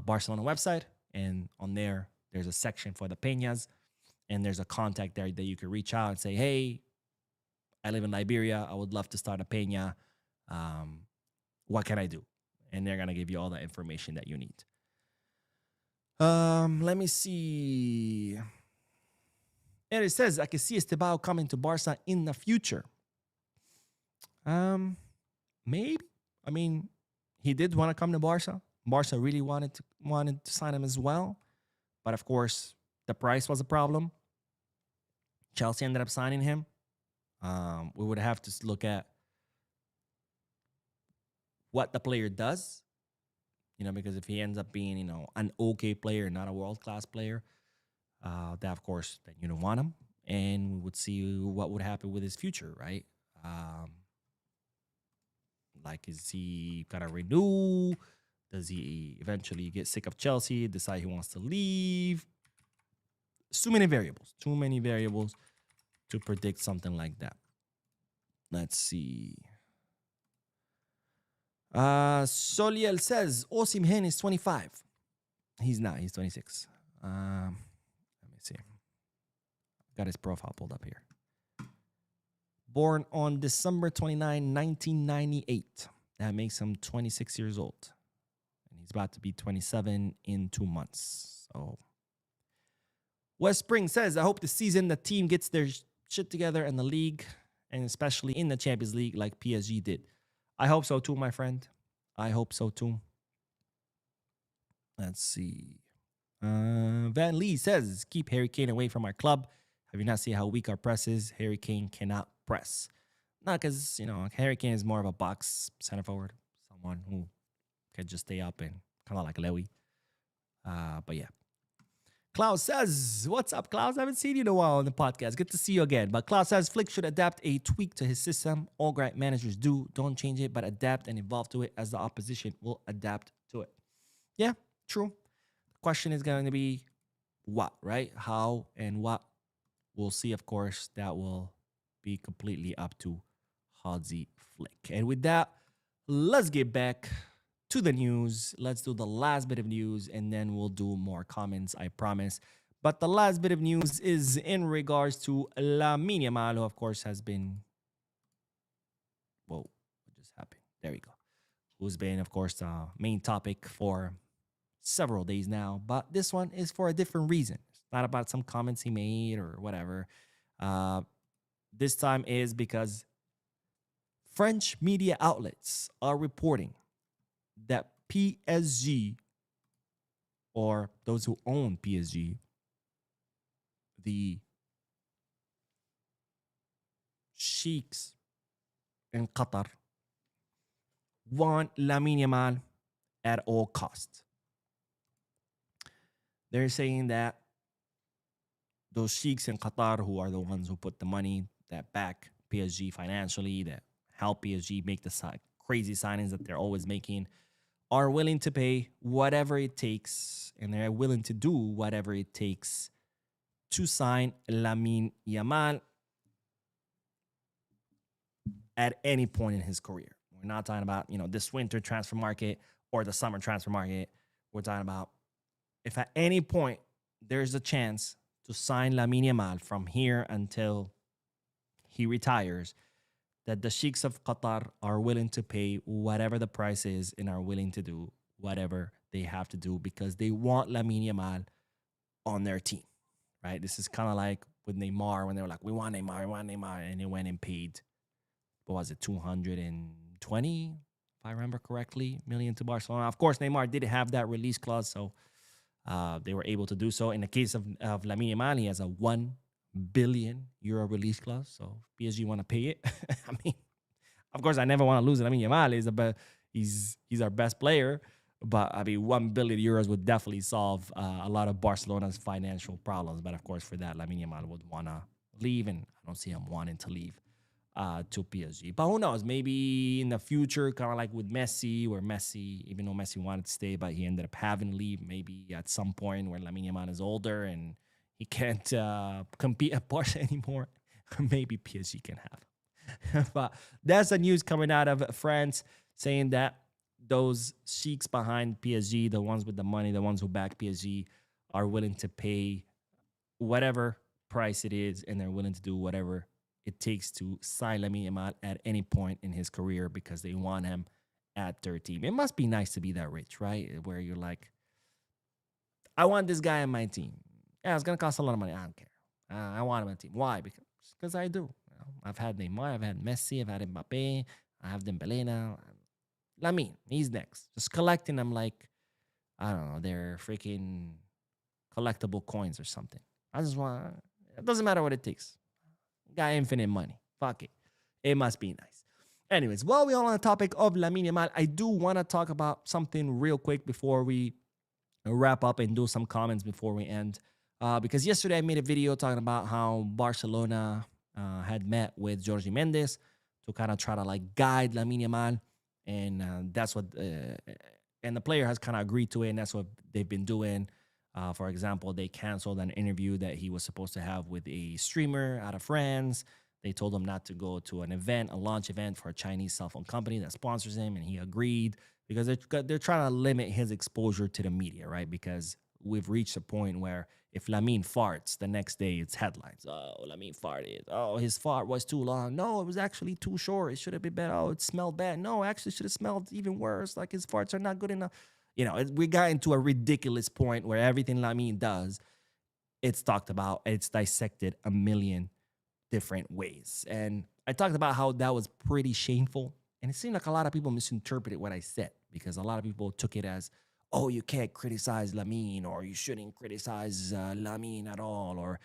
Barcelona website, and on there's a section for the Peñas, and there's a contact there that you can reach out and say, hey, I live in Liberia. I would love to start a Peña. What can I do? And they're going to give you all the information that you need. Let me see. And it says, I can see Estebao coming to Barca in the future. Maybe. I mean, he did want to come to Barca. Barca really wanted to sign him as well. But of course, the price was a problem. Chelsea ended up signing him. We would have to look at what the player does, because if he ends up being, an okay player, not a world-class player, that, of course, then you don't want him. And we would see what would happen with his future, right? Is he going to renew? Does he eventually get sick of Chelsea, decide he wants to leave? Too many variables to predict something like that. Let's see. Soliel says Osimhen is 25. He's not. He's 26. Let me see. Got his profile pulled up here. Born on December 29, 1998. That makes him 26 years old. And he's about to be 27 in 2 months. So West Spring says, I hope this season the team gets their shit together in the league, and especially in the Champions League like PSG did. I hope so too, my friend. I hope so too. Let's see. Van Lee says, keep Harry Kane away from our club. Have you not seen how weak our press is? Harry Kane cannot press. Not because, Harry Kane is more of a box center forward. Someone who can just stay up and kind of like Lewy. But yeah. Klaus says, what's up, Klaus? I haven't seen you in a while on the podcast. Good to see you again. But Klaus says Flick should adapt a tweak to his system. All great managers do. Don't change it, but adapt and evolve to it as the opposition will adapt to it. Yeah, true. The question is going to be what, right? How and what. We'll see, of course. That will be completely up to Hansi Flick. And with that, let's get back to the news. Let's do the last bit of news and then we'll do more comments, I promise. But the last bit of news is in regards to Lamine Yamal, who of course has been, whoa, what just happened? There we go. Who's been, of course, the main topic for several days now. But this one is for a different reason. It's not about some comments he made or whatever. This time is because French media outlets are reporting that PSG, or those who own PSG, the sheiks in Qatar, want Lamine Yamal at all costs. They're saying that those sheiks in Qatar, who are the ones who put the money that back PSG financially, that help PSG make the crazy signings that they're always making, are willing to pay whatever it takes, and they're willing to do whatever it takes to sign Lamine Yamal at any point in his career. We're not talking about, this winter transfer market or the summer transfer market. We're talking about if at any point there's a chance to sign Lamine Yamal from here until he retires, that the sheiks of Qatar are willing to pay whatever the price is and are willing to do whatever they have to do because they want Lamine Yamal on their team, right? This is kind of like with Neymar when they were like, we want Neymar, and they went and paid, what was it, 220, if I remember correctly, million to Barcelona. Of course, Neymar did have that release clause, so they were able to do so. In the case of Lamine Yamal, he has a €1 billion release clause. So PSG want to pay it. I mean, of course, I never want to lose it. I mean, Yamal is he's our best player, but I mean, €1 billion would definitely solve a lot of Barcelona's financial problems. But of course, for that, Lamine Yamal would want to leave, and I don't see him wanting to leave to PSG. But who knows? Maybe in the future, kind of like with Messi, where Messi, even though Messi wanted to stay, but he ended up having to leave. Maybe at some point where Lamine Yamal is older and he can't compete at Barca anymore. Maybe PSG can have. But that's the news coming out of France saying that those sheiks behind PSG, the ones with the money, the ones who back PSG, are willing to pay whatever price it is, and they're willing to do whatever it takes to sign Lamine Yamal at any point in his career because they want him at their team. It must be nice to be that rich, right? Where you're like, I want this guy on my team. Yeah, it's going to cost a lot of money. I don't care. I want him on the team. Why? Because I do. I've had Neymar. I've had Messi. I've had Mbappe. I have Dembele now. Lamine, he's next. Just collecting them like, I don't know, they're freaking collectible coins or something. I just want, it doesn't matter what it takes. Got infinite money. Fuck it. It must be nice. Anyways, while we're on the topic of Lamine Yamal, I do want to talk about something real quick before we wrap up and do some comments before we end. Because yesterday I made a video talking about how Barcelona had met with Jorge Mendes to kind of try to like guide Lamine Yamal, and that's what and the player has kind of agreed to it, and that's what they've been doing. For example, they canceled an interview that he was supposed to have with a streamer out of France. They told him not to go to an event, a launch event for a Chinese cell phone company that sponsors him, and he agreed because they're trying to limit his exposure to the media, right? Because we've reached a point where if Lamine farts, the next day it's headlines. Oh, Lamine farted. Oh, his fart was too long. No, it was actually too short. It should have been better. Oh, it smelled bad. No, actually should have smelled even worse. Like his farts are not good enough. We got into a ridiculous point where everything Lamine does, it's talked about. It's dissected a million different ways. And I talked about how that was pretty shameful. And it seemed like a lot of people misinterpreted what I said because a lot of people took it as, oh, you can't criticize Lamine, or you shouldn't criticize Lamine at all, or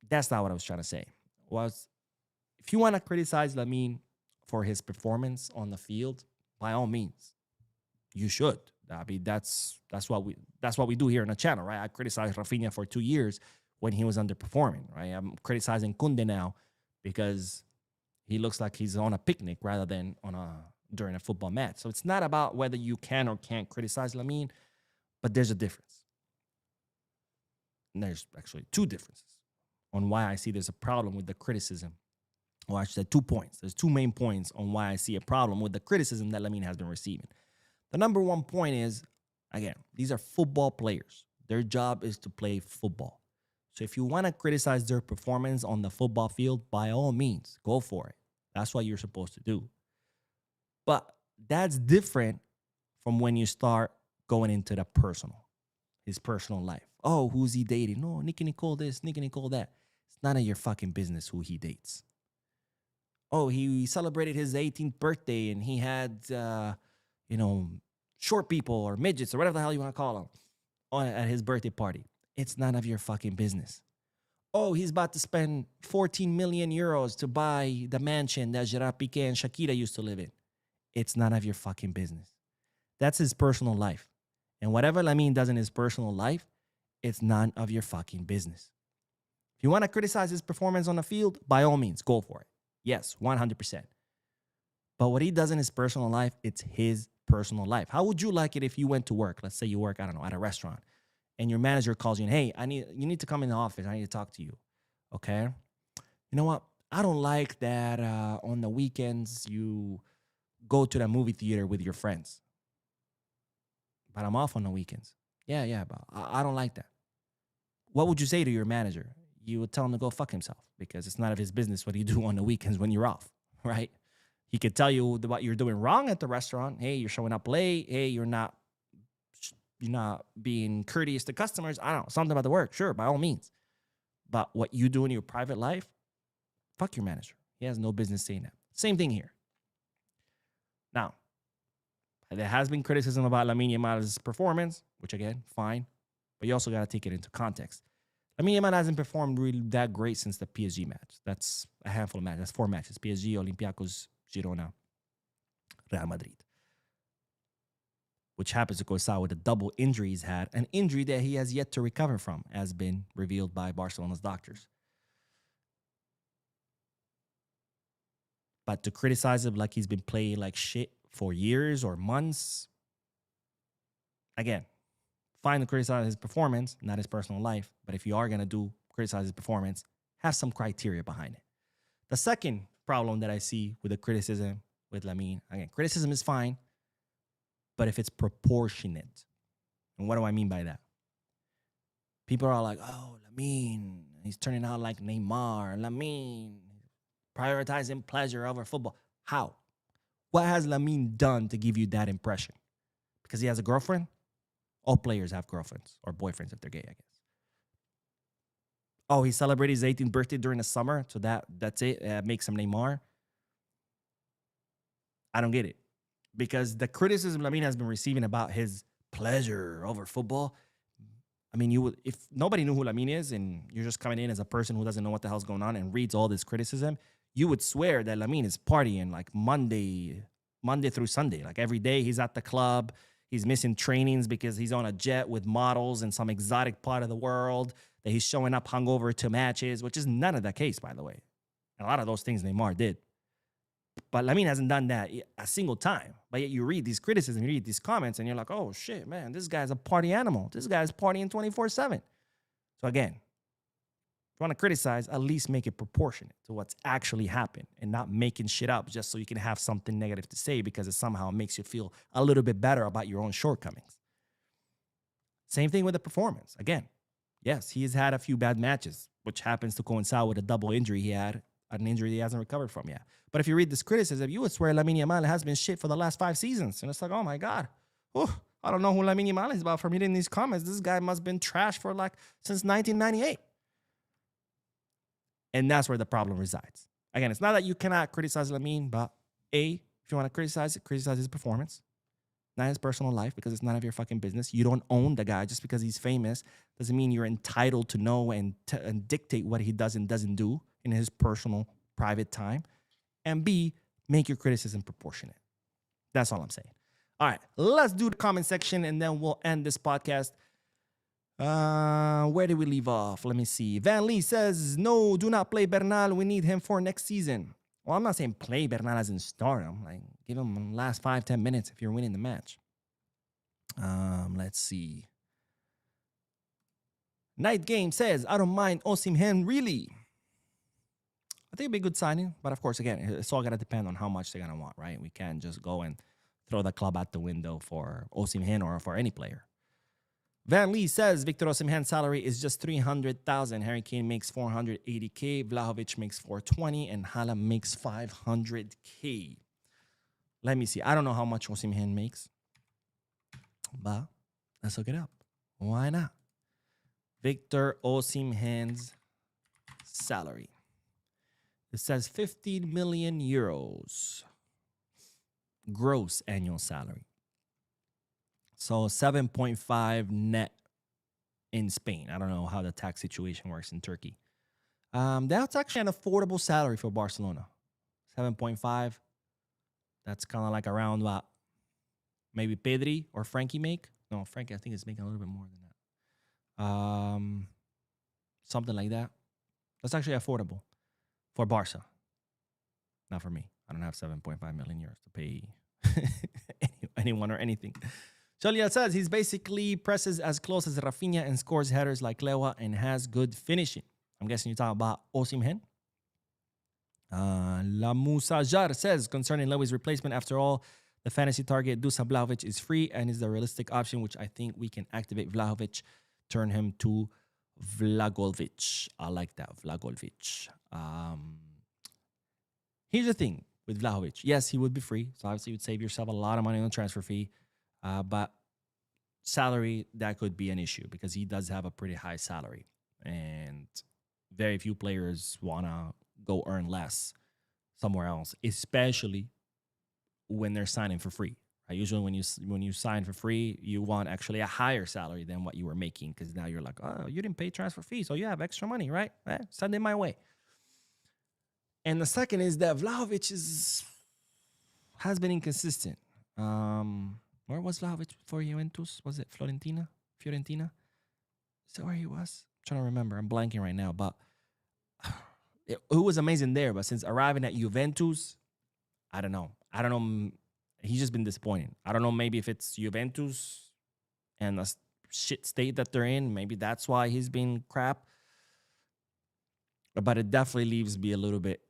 that's not what I was trying to say. If you want to criticize Lamine for his performance on the field, by all means, you should. I mean, that's what we do here on the channel, right? I criticized Rafinha for 2 years when he was underperforming, right? I'm criticizing Kunde now because he looks like he's on a picnic rather than during a football match. So it's not about whether you can or can't criticize Lamine, but there's a difference. And there's actually two differences on why I see there's a problem with the criticism. Well, I should say 2 points. There's two main points on why I see a problem with the criticism that Lamine has been receiving. The number one point is, again, these are football players. Their job is to play football. So if you want to criticize their performance on the football field, by all means, go for it. That's what you're supposed to do. But that's different from when you start going into the his personal life. Oh, who's he dating? No, Nicky Nicole this, Nicky Nicole that. It's none of your fucking business who he dates. Oh, he celebrated his 18th birthday and he had, short people or midgets or whatever the hell you want to call them at his birthday party. It's none of your fucking business. Oh, he's about to spend 14 million euros to buy the mansion that Gerard Piqué and Shakira used to live in. It's none of your fucking business. That's his personal life. And whatever Lamine does in his personal life, it's none of your fucking business. If you want to criticize his performance on the field, by all means, go for it. Yes, 100%. But what he does in his personal life, it's his personal life. How would you like it if you went to work? Let's say you work, I don't know, at a restaurant, and your manager calls you and, hey, you need to come in the office. I need to talk to you. Okay? You know what? I don't like that on the weekends you go to the movie theater with your friends. But I'm off on the weekends. Yeah, but I don't like that. What would you say to your manager? You would tell him to go fuck himself because it's none of his business what you do on the weekends when you're off, right? He could tell you what you're doing wrong at the restaurant. Hey, you're showing up late. Hey, you're not being courteous to customers. I don't know, something about the work. Sure, by all means. But what you do in your private life, fuck your manager. He has no business saying that. Same thing here. Now, there has been criticism about Lamine Yamal's performance, which again, fine. But you also got to take it into context. Lamine Yamal hasn't performed really that great since the PSG match. That's a handful of matches. That's 4 matches. PSG, Olympiacos, Girona, Real Madrid. Which happens to coincide with a double injury he's had. An injury that he has yet to recover from, has been revealed by Barcelona's doctors. But to criticize him like he's been playing like shit for years or months, again, fine to criticize his performance, not his personal life. But if you are going to criticize his performance, have some criteria behind it. The second problem that I see with the criticism with Lamine, again, criticism is fine, but if it's proportionate. And what do I mean by that? People are like, oh, Lamine, he's turning out like Neymar. Lamine, prioritizing pleasure over football. How? What has Lamine done to give you that impression? Because he has a girlfriend? All players have girlfriends or boyfriends if they're gay, I guess. Oh, he celebrated his 18th birthday during the summer, so that's it. That makes him Neymar. I don't get it. Because the criticism Lamine has been receiving about his pleasure over football, I mean, if nobody knew who Lamine is and you're just coming in as a person who doesn't know what the hell's going on and reads all this criticism, you would swear that Lamine is partying like Monday through Sunday. Like every day he's at the club. He's missing trainings because he's on a jet with models in some exotic part of the world, that he's showing up hungover to matches, which is none of the case, by the way. And a lot of those things Neymar did. But Lamine hasn't done that a single time. But yet you read these criticisms, you read these comments, and you're like, oh, shit, man, this guy's a party animal. This guy's partying 24/7. So again, if you want to criticize, at least make it proportionate to what's actually happened and not making shit up just so you can have something negative to say because it somehow makes you feel a little bit better about your own shortcomings. Same thing with the performance. Again, yes, he has had a few bad matches, which happens to coincide with a double injury he had, an injury he hasn't recovered from yet. But if you read this criticism, you would swear Lamine Yamal has been shit for the last 5 seasons. And it's like, oh my God. I don't know who Lamine Yamal is about for reading these comments. This guy must have been trash for since 1998. And that's where the problem resides. Again, it's not that you cannot criticize Lamine, but if you want to criticize his performance, not his personal life, because it's none of your fucking business. You don't own the guy just because he's famous. Doesn't mean you're entitled to know and dictate what he does and doesn't do in his personal, private time. And B, make your criticism proportionate. That's all I'm saying. All right, let's do the comment section and then we'll end this podcast. Where did we leave off? Let me see. Van Lee says, no, do not play Bernal. We need him for next season. Well, I'm not saying play Bernal as in start him. Like, give him the last 5-10 minutes if you're winning the match. Let's see. Night Game says, I don't mind Osimhen, really. I think it'd be a good signing. But of course, again, it's all going to depend on how much they're going to want, right? We can't just go and throw the club out the window for Osimhen or for any player. Van Lee says Victor Osimhen's salary is just $300,000. Harry Kane makes $480K. Vlahovic makes $420, and Haaland makes $500K. Let me see. I don't know how much Osimhen makes, but let's look it up. Why not? Victor Osimhen's salary. It says 15 million euros gross annual salary. So 7.5 net in Spain. I don't know how the tax situation works in Turkey. That's actually an affordable salary for Barcelona. 7.5. That's kind of like around what maybe Pedri or Frankie make. No, Frankie I think is making a little bit more than that. Something like that. That's actually affordable for Barca. Not for me. I don't have 7.5 million euros to pay anyone or anything. Julia says he's basically presses as close as Rafinha and scores headers like Lewa and has good finishing. I'm guessing you're talking about Osimhen. La Musajar says concerning Lewy's replacement, after all, the fantasy target Dusan Vlahovic is free and is the realistic option, which I think we can activate Vlahovic, turn him to Vlahovic. I like that, Vlahovic. Here's the thing with Vlahovic. Yes, he would be free, so obviously you would save yourself a lot of money on the transfer fee. But salary, that could be an issue because he does have a pretty high salary. And very few players want to go earn less somewhere else, especially when they're signing for free. Right? Usually when you sign for free, you want actually a higher salary than what you were making because now you're like, oh, you didn't pay transfer fee, so you have extra money, right? Send it my way. And the second is that Vlahovic has been inconsistent. Where was Vlahovic before Juventus? Was it Fiorentina? Is that where he was? I'm trying to remember. I'm blanking right now. But it was amazing there. But since arriving at Juventus, I don't know. He's just been disappointing. I don't know. Maybe if it's Juventus and the shit state that they're in, maybe that's why he's been crap. But it definitely leaves me a little bit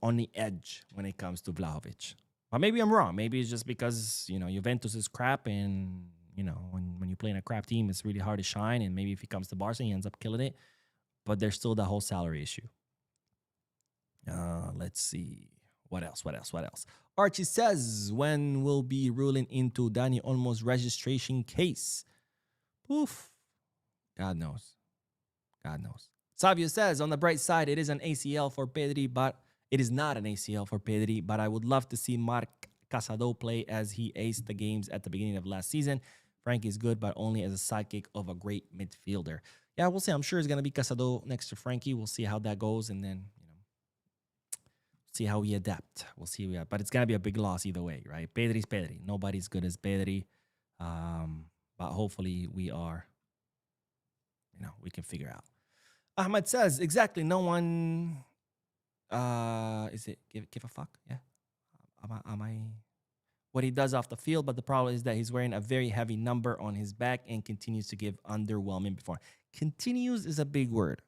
on the edge when it comes to Vlahovic. But maybe I'm wrong. Maybe it's just because, Juventus is crap and, when you play in a crap team, it's really hard to shine. And maybe if he comes to Barca, he ends up killing it. But there's still the whole salary issue. Let's see. What else? Archie says, when will be ruling into Dani Olmo's registration case? Poof. God knows. Savio says, on the bright side, it is an ACL for Pedri, but it is not an ACL for Pedri, but I would love to see Marc Casado play as he aced the games at the beginning of last season. Frank is good, but only as a sidekick of a great midfielder. Yeah, we'll see. I'm sure it's going to be Casado next to Frankie. We'll see how that goes, and then, see how we adapt. We'll see. But it's going to be a big loss either way, right? Pedri's Pedri. Nobody's good as Pedri. But hopefully we are, we can figure out. Ahmed says, exactly, no one... is it give a fuck? Yeah. Am I what he does off the field, but the problem is that he's wearing a very heavy number on his back and continues to give underwhelming performance. Continues is a big word.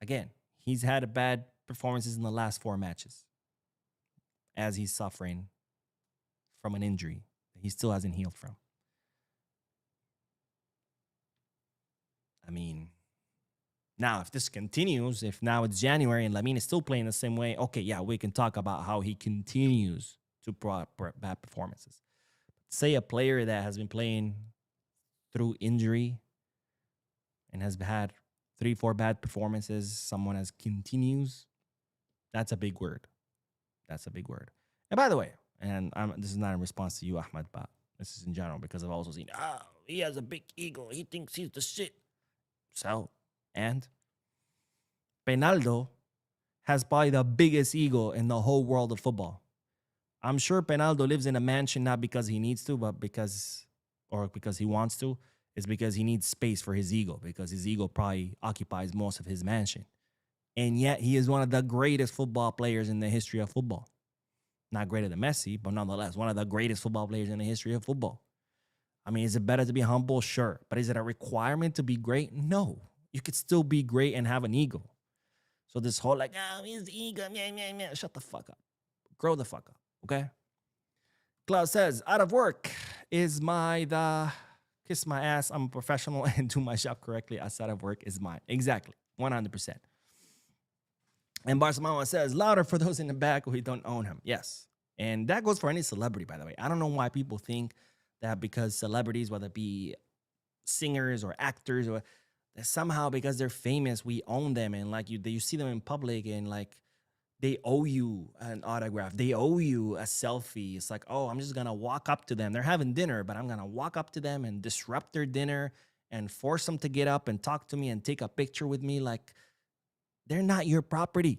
Again, he's had bad performances in the last 4 matches as he's suffering from an injury that he still hasn't healed from. I mean, now, if this continues, if now it's January and Lamine is still playing the same way, okay, yeah, we can talk about how he continues to bad performances. Say a player that has been playing through injury and has had 3-4 bad performances, someone as continues, that's a big word. And by the way, and this is not in response to you, Ahmed, but this is in general because I've also seen, he has a big ego. He thinks he's the shit. So, and Reinaldo has probably the biggest ego in the whole world of football. I'm sure Penaldo lives in a mansion not because he needs to, but because he wants to. It's because he needs space for his ego, because his ego probably occupies most of his mansion. And yet he is one of the greatest football players in the history of football. Not greater than Messi, but nonetheless, one of the greatest football players in the history of football. I mean, is it better to be humble? Sure. But is it a requirement to be great? No. You could still be great and have an ego. So this whole like, oh, his ego, shut the fuck up. Grow the fuck up, okay? Klaus says, out of work is the kiss my ass. I'm a professional and do my job correctly. Outside of work is mine. Exactly. 100%. And Barcelona says, louder for those in the back who don't own him. Yes. And that goes for any celebrity, by the way. I don't know why people think that because celebrities, whether it be singers or actors, or that somehow because they're famous, we own them. And like you see them in public and like they owe you an autograph. They owe you a selfie. It's like, oh, I'm just going to walk up to them. They're having dinner, but I'm going to walk up to them and disrupt their dinner and force them to get up and talk to me and take a picture with me. Like, they're not your property,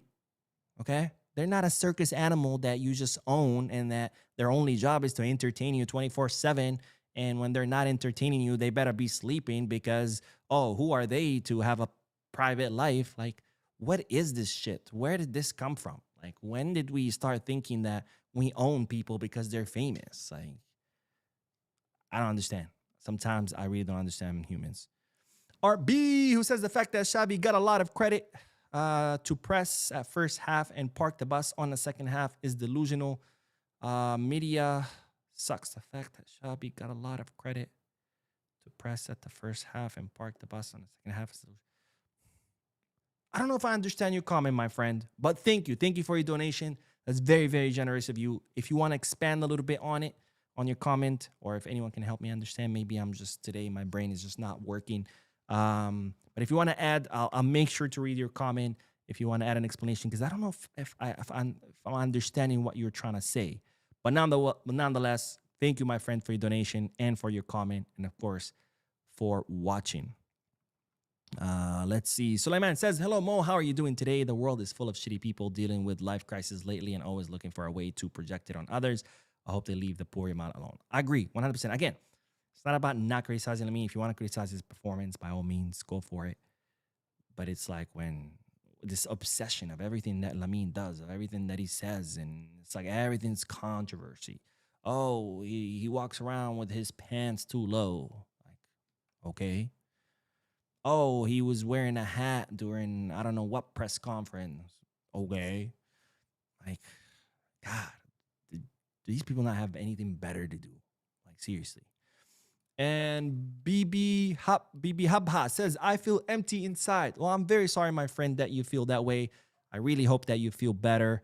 okay? They're not a circus animal that you just own and that their only job is to entertain you 24/7. And when they're not entertaining you, they better be sleeping because, oh, who are they to have a private life? Like, what is this shit? Where did this come from? Like, when did we start thinking that we own people because they're famous? Like, I don't understand. Sometimes I really don't understand humans. Art B, who says the fact that Xavi got a lot of credit to press at first half and park the bus on the second half is delusional. Media sucks. The fact that Xavi got a lot of credit to press at the first half and park the bus on the second half is delusional. I don't know if I understand your comment, my friend, but thank you. Thank you for your donation. That's very, very generous of you. If you want to expand a little bit on it, on your comment, or if anyone can help me understand, maybe I'm just today, my brain is just not working. But if you want to add, I'll make sure to read your comment if you want to add an explanation, because I don't know if I'm understanding what you're trying to say. But nonetheless, thank you, my friend, for your donation and for your comment, and of course, for watching. Let's see. Suleiman says, hello, Mo. How are you doing today? The world is full of shitty people dealing with life crisis lately and always looking for a way to project it on others. I hope they leave the poor Yamal alone. I agree, 100%. Again, it's not about not criticizing Lamine. If you want to criticize his performance, by all means, go for it. But it's like when this obsession of everything that Lamine does, of everything that he says, and it's like everything's controversy. Oh, he walks around with his pants too low. Like, okay. Oh, he was wearing a hat during I don't know what press conference. Okay. Like, God, do these people not have anything better to do? Like, seriously. And BB Habha says, I feel empty inside. Well, I'm very sorry, my friend, that you feel that way. I really hope that you feel better.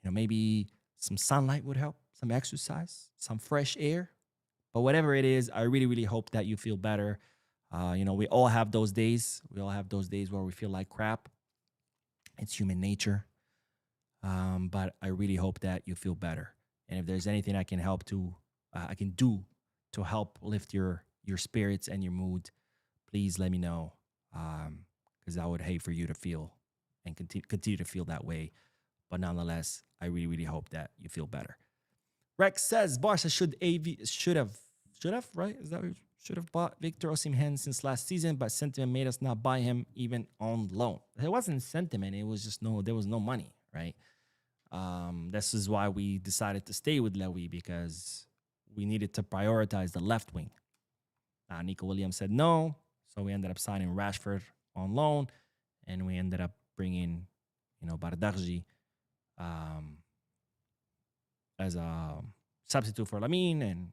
Maybe some sunlight would help, some exercise, some fresh air. But whatever it is, I really, really hope that you feel better. We all have those days. We all have those days where we feel like crap. It's human nature. But I really hope that you feel better. And if there's anything I can do to help lift your spirits and your mood, please let me know. Because I would hate for you to feel and continue to feel that way. But nonetheless, I really, really hope that you feel better. Rex says Barca should have, right? Is that what should have bought Victor Osimhen since last season, but sentiment made us not buy him even on loan. It wasn't sentiment. It was just there was no money, right? This is why we decided to stay with Lewy, because we needed to prioritize the left wing. Nico Williams said no, so we ended up signing Rashford on loan, and we ended up bringing, Bardarji as a substitute for Lamine, and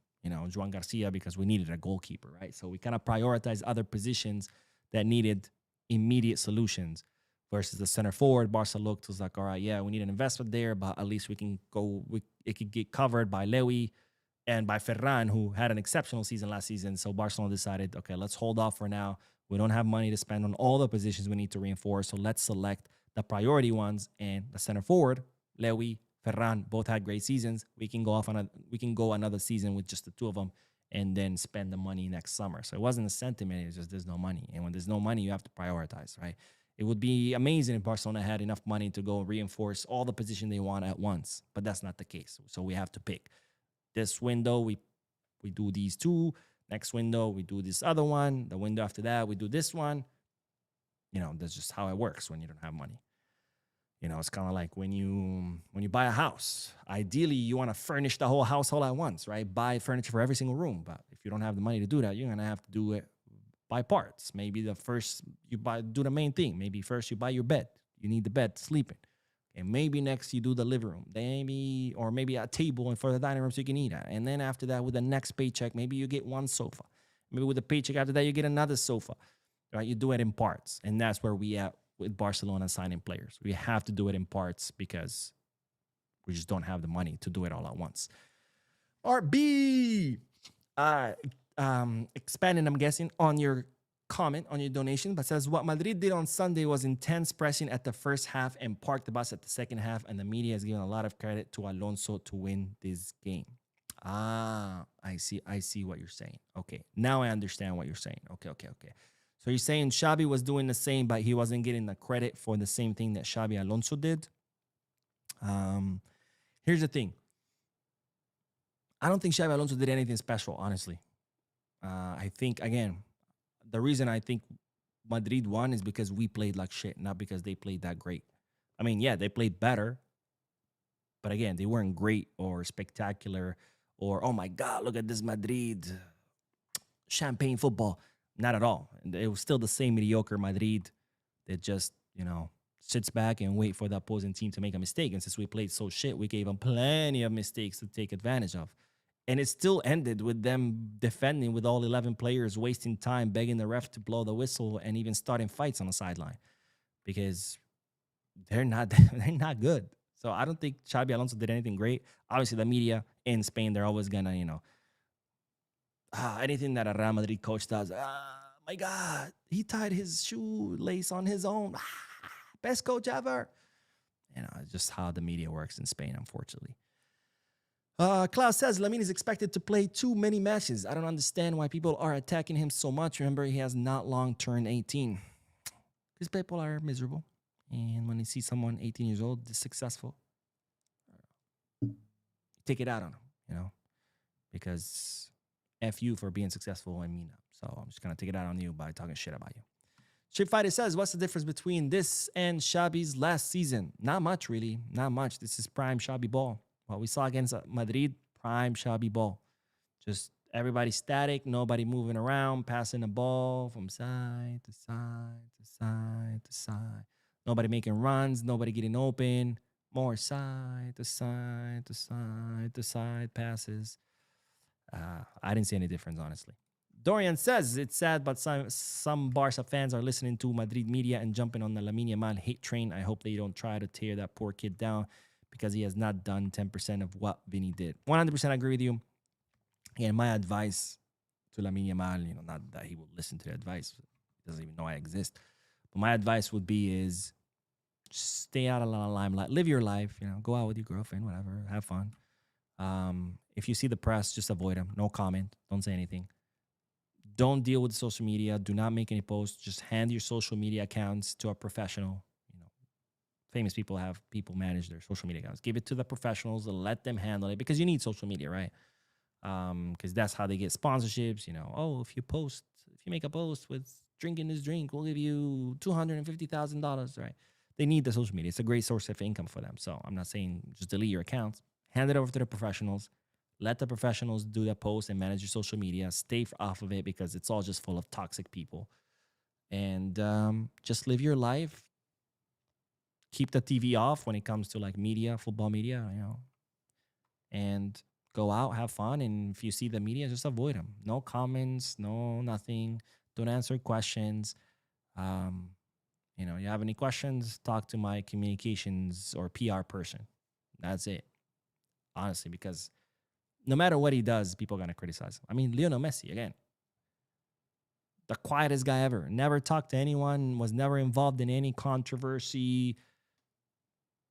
Juan Garcia, because we needed a goalkeeper, right? So we kind of prioritized other positions that needed immediate solutions versus the center forward. Barca looked, was like, all right, yeah, we need an investment there, but at least we can go, it could get covered by Lewy and by Ferran, who had an exceptional season last season. So Barcelona decided, okay, let's hold off for now. We don't have money to spend on all the positions we need to reinforce, so let's select the priority ones. And the center forward, Lewy, Ferran, both had great seasons. We can go another season with just the two of them and then spend the money next summer. So it wasn't a sentiment. It's just there's no money. And when there's no money, you have to prioritize, right? It would be amazing if Barcelona had enough money to go reinforce all the position they want at once, but that's not the case. So we have to pick. This window, we do these two. Next window, we do this other one. The window after that, we do this one. That's just how it works when you don't have money. It's kind of like when you buy a house. Ideally, you want to furnish the whole house all at once, right? Buy furniture for every single room. But if you don't have the money to do that, you're gonna have to do it by parts. Maybe the first do the main thing. Maybe first you buy your bed. You need the bed to sleep in. And maybe next you do the living room. Maybe a table and for the dining room so you can eat at. And then after that, with the next paycheck, maybe you get one sofa. Maybe with the paycheck after that, you get another sofa. Right? You do it in parts. And that's where we at with Barcelona signing players. We have to do it in parts because we just don't have the money to do it all at once. RB, expanding, I'm guessing, on your comment, on your donation, but says what Madrid did on Sunday was intense pressing at the first half and parked the bus at the second half, and the media has given a lot of credit to Alonso to win this game. I see what you're saying. Okay, now I understand what you're saying. Okay. So you're saying Xabi was doing the same, but he wasn't getting the credit for the same thing that Xabi Alonso did. Here's the thing. I don't think Xabi Alonso did anything special, honestly. I think, again, the reason I think Madrid won is because we played like shit, not because they played that great. I mean, yeah, they played better, but again, they weren't great or spectacular or, oh my God, look at this Madrid champagne football. Not at all. It was still the same mediocre Madrid that just, sits back and wait for the opposing team to make a mistake. And since we played so shit, we gave them plenty of mistakes to take advantage of. And it still ended with them defending with all 11 players, wasting time, begging the ref to blow the whistle, and even starting fights on the sideline because they're not good. So I don't think Xabi Alonso did anything great. Obviously, the media in Spain, they're always going to, anything that a Real Madrid coach does, my God, he tied his shoelace on his own. Best coach ever. It's just how the media works in Spain, unfortunately. Klaus says Lamine is expected to play too many matches. I don't understand why people are attacking him so much. Remember, he has not long turned 18. Because people are miserable. And when they see someone 18 years old, this successful, take it out on him, because F you for being successful and me not. So I'm just going to take it out on you by talking shit about you. Street Fighter says, what's the difference between this and Xabi's last season? Not much, really. Not much. This is prime Xabi ball. What we saw against Madrid, prime Xabi ball. Just everybody static, nobody moving around, passing the ball from side to side to side to side. Nobody making runs, nobody getting open. More side to side to side to side passes. I didn't see any difference, honestly. Dorian says, it's sad, but some Barca fans are listening to Madrid media and jumping on the Lamine Yamal hate train. I hope they don't try to tear that poor kid down because he has not done 10% of what Vinny did. 100% agree with you. And my advice to Lamine Yamal, not that he will listen to the advice. He doesn't even know I exist. But my advice would be is stay out of the limelight. Live your life, go out with your girlfriend, whatever, have fun. If you see the press, just avoid them. No comment. Don't say anything. Don't deal with social media. Do not make any posts. Just hand your social media accounts to a professional. Famous people have people manage their social media accounts. Give it to the professionals and let them handle it because you need social media, right? Because that's how they get sponsorships. If you make a post with drinking this drink, we'll give you $250,000, right? They need the social media. It's a great source of income for them. So I'm not saying just delete your accounts. Hand it over to the professionals. Let the professionals do the post and manage your social media. Stay off of it because it's all just full of toxic people. And just live your life. Keep the TV off when it comes to like media, football media, and go out, have fun. And if you see the media, just avoid them. No comments, no nothing. Don't answer questions. You have any questions, talk to my communications or PR person. That's it. Honestly, because no matter what he does, people are going to criticize him. I mean, Lionel Messi, again, the quietest guy ever. Never talked to anyone, was never involved in any controversy.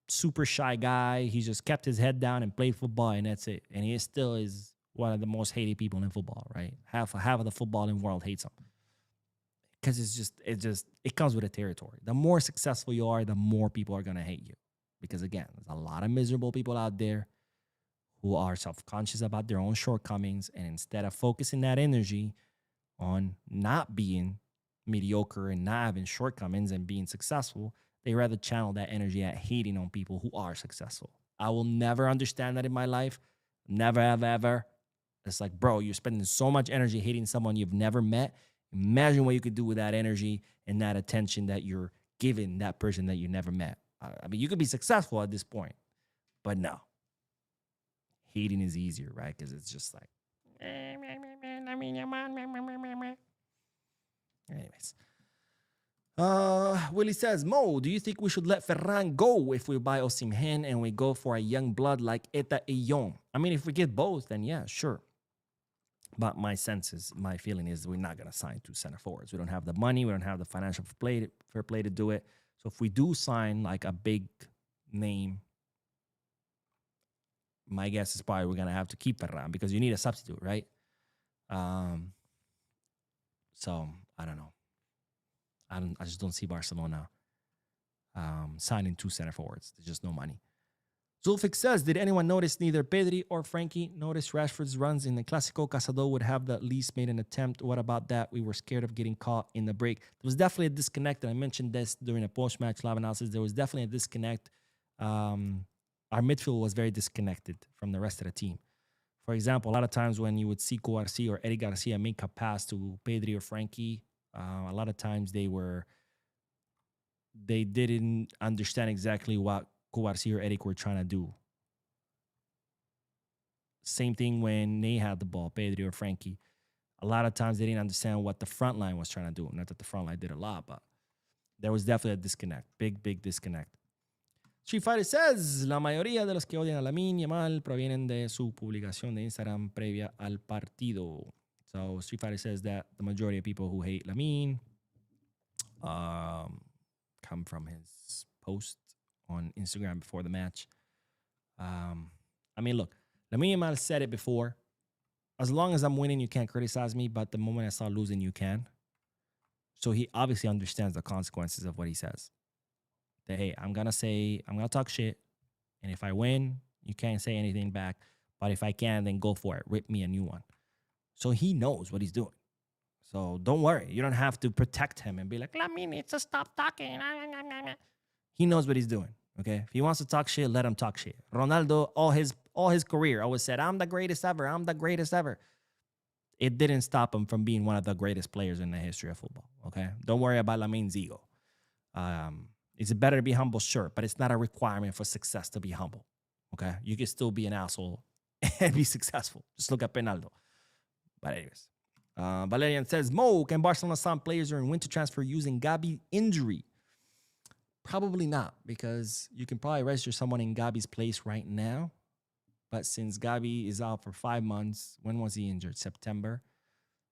Super shy guy. He just kept his head down and played football, and that's it. And he still is one of the most hated people in football, right? Half of the footballing world hates him. because it comes with a territory. The more successful you are, the more people are gonna hate you. Because again, there's a lot of miserable people out there who are self-conscious about their own shortcomings, and instead of focusing that energy on not being mediocre and not having shortcomings and being successful, they rather channel that energy at hating on people who are successful. I will never understand that in my life. Never, have ever. It's like, bro, you're spending so much energy hating someone you've never met. Imagine what you could do with that energy and that attention that you're giving that person that you never met. I mean, you could be successful at this point, but no. Hating is easier, right? Because it's just like, anyways. Willie says, Mo, do you think we should let Ferran go if we buy Osimhen and we go for a young blood like Eta Iyon? I mean, if we get both, then yeah, sure. But my feeling is we're not going to sign 2 center forwards. We don't have the money. We don't have the financial fair play to do it. So if we do sign like a big name, my guess is probably we're going to have to keep Ferran because you need a substitute, right? So I don't know. I just don't see Barcelona signing 2 center forwards. There's just no money. Zulfik says, did anyone notice neither Pedri or Frankie notice Rashford's runs in the Clásico? Casado would have at least made an attempt. What about that? We were scared of getting caught in the break. There was definitely a disconnect, and I mentioned this during a post-match live analysis. There was definitely a disconnect. Our midfield was very disconnected from the rest of the team. For example, a lot of times when you would see Cubarsí or Eddie Garcia make a pass to Pedri or Frankie, a lot of times they didn't understand exactly what Cubarsí or Eric were trying to do. Same thing when they had the ball, Pedri or Frankie. A lot of times they didn't understand what the front line was trying to do. Not that the front line did a lot, but there was definitely a disconnect. Big disconnect. Street Fighter says, la mayoría de los que odian a Lamine Yamal provienen de su publicación de Instagram previa al partido. So Street Fighter says that the majority of people who hate Lamine come from his post on Instagram before the match. I mean, look, Lamine Yamal said it before. As long as I'm winning, you can't criticize me, but the moment I start losing, you can. So he obviously understands the consequences of what he says. That, hey, I'm going to talk shit, and if I win, you can't say anything back. But if I can, then go for it. Rip me a new one. So he knows what he's doing. So don't worry. You don't have to protect him and be like, Lamine needs to stop talking. He knows what he's doing. Okay, if he wants to talk shit, let him talk shit. Ronaldo, all his career, always said, I'm the greatest ever. I'm the greatest ever. It didn't stop him from being one of the greatest players in the history of football. Okay, don't worry about Lamine's ego. Is it better to be humble? Sure, but it's not a requirement for success to be humble. Okay, you can still be an asshole and be successful. Just look at Penaldo. But anyways, Valerian says, Mo, can Barcelona sign players during winter transfer using Gabi injury? Probably not, because you can probably register someone in Gabi's place right now. But since Gabi is out for 5 months, when was he injured? September.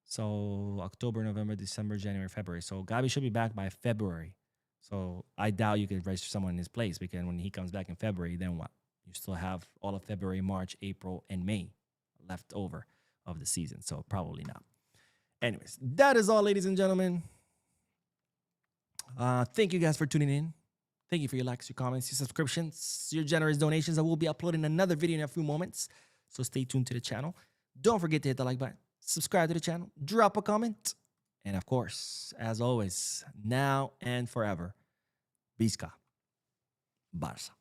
So October, November, December, January, February. So Gabi should be back by February. So I doubt you can register someone in his place, because when he comes back in February, then what? You still have all of February, March, April, and May left over of the season. So probably not. Anyways, that is all, ladies and gentlemen. Thank you guys for tuning in. Thank you for your likes, your comments, your subscriptions, your generous donations. I will be uploading another video in a few moments, so stay tuned to the channel. Don't forget to hit the like button, subscribe to the channel, drop a comment, and of course, as always, now and forever, Visca Barça.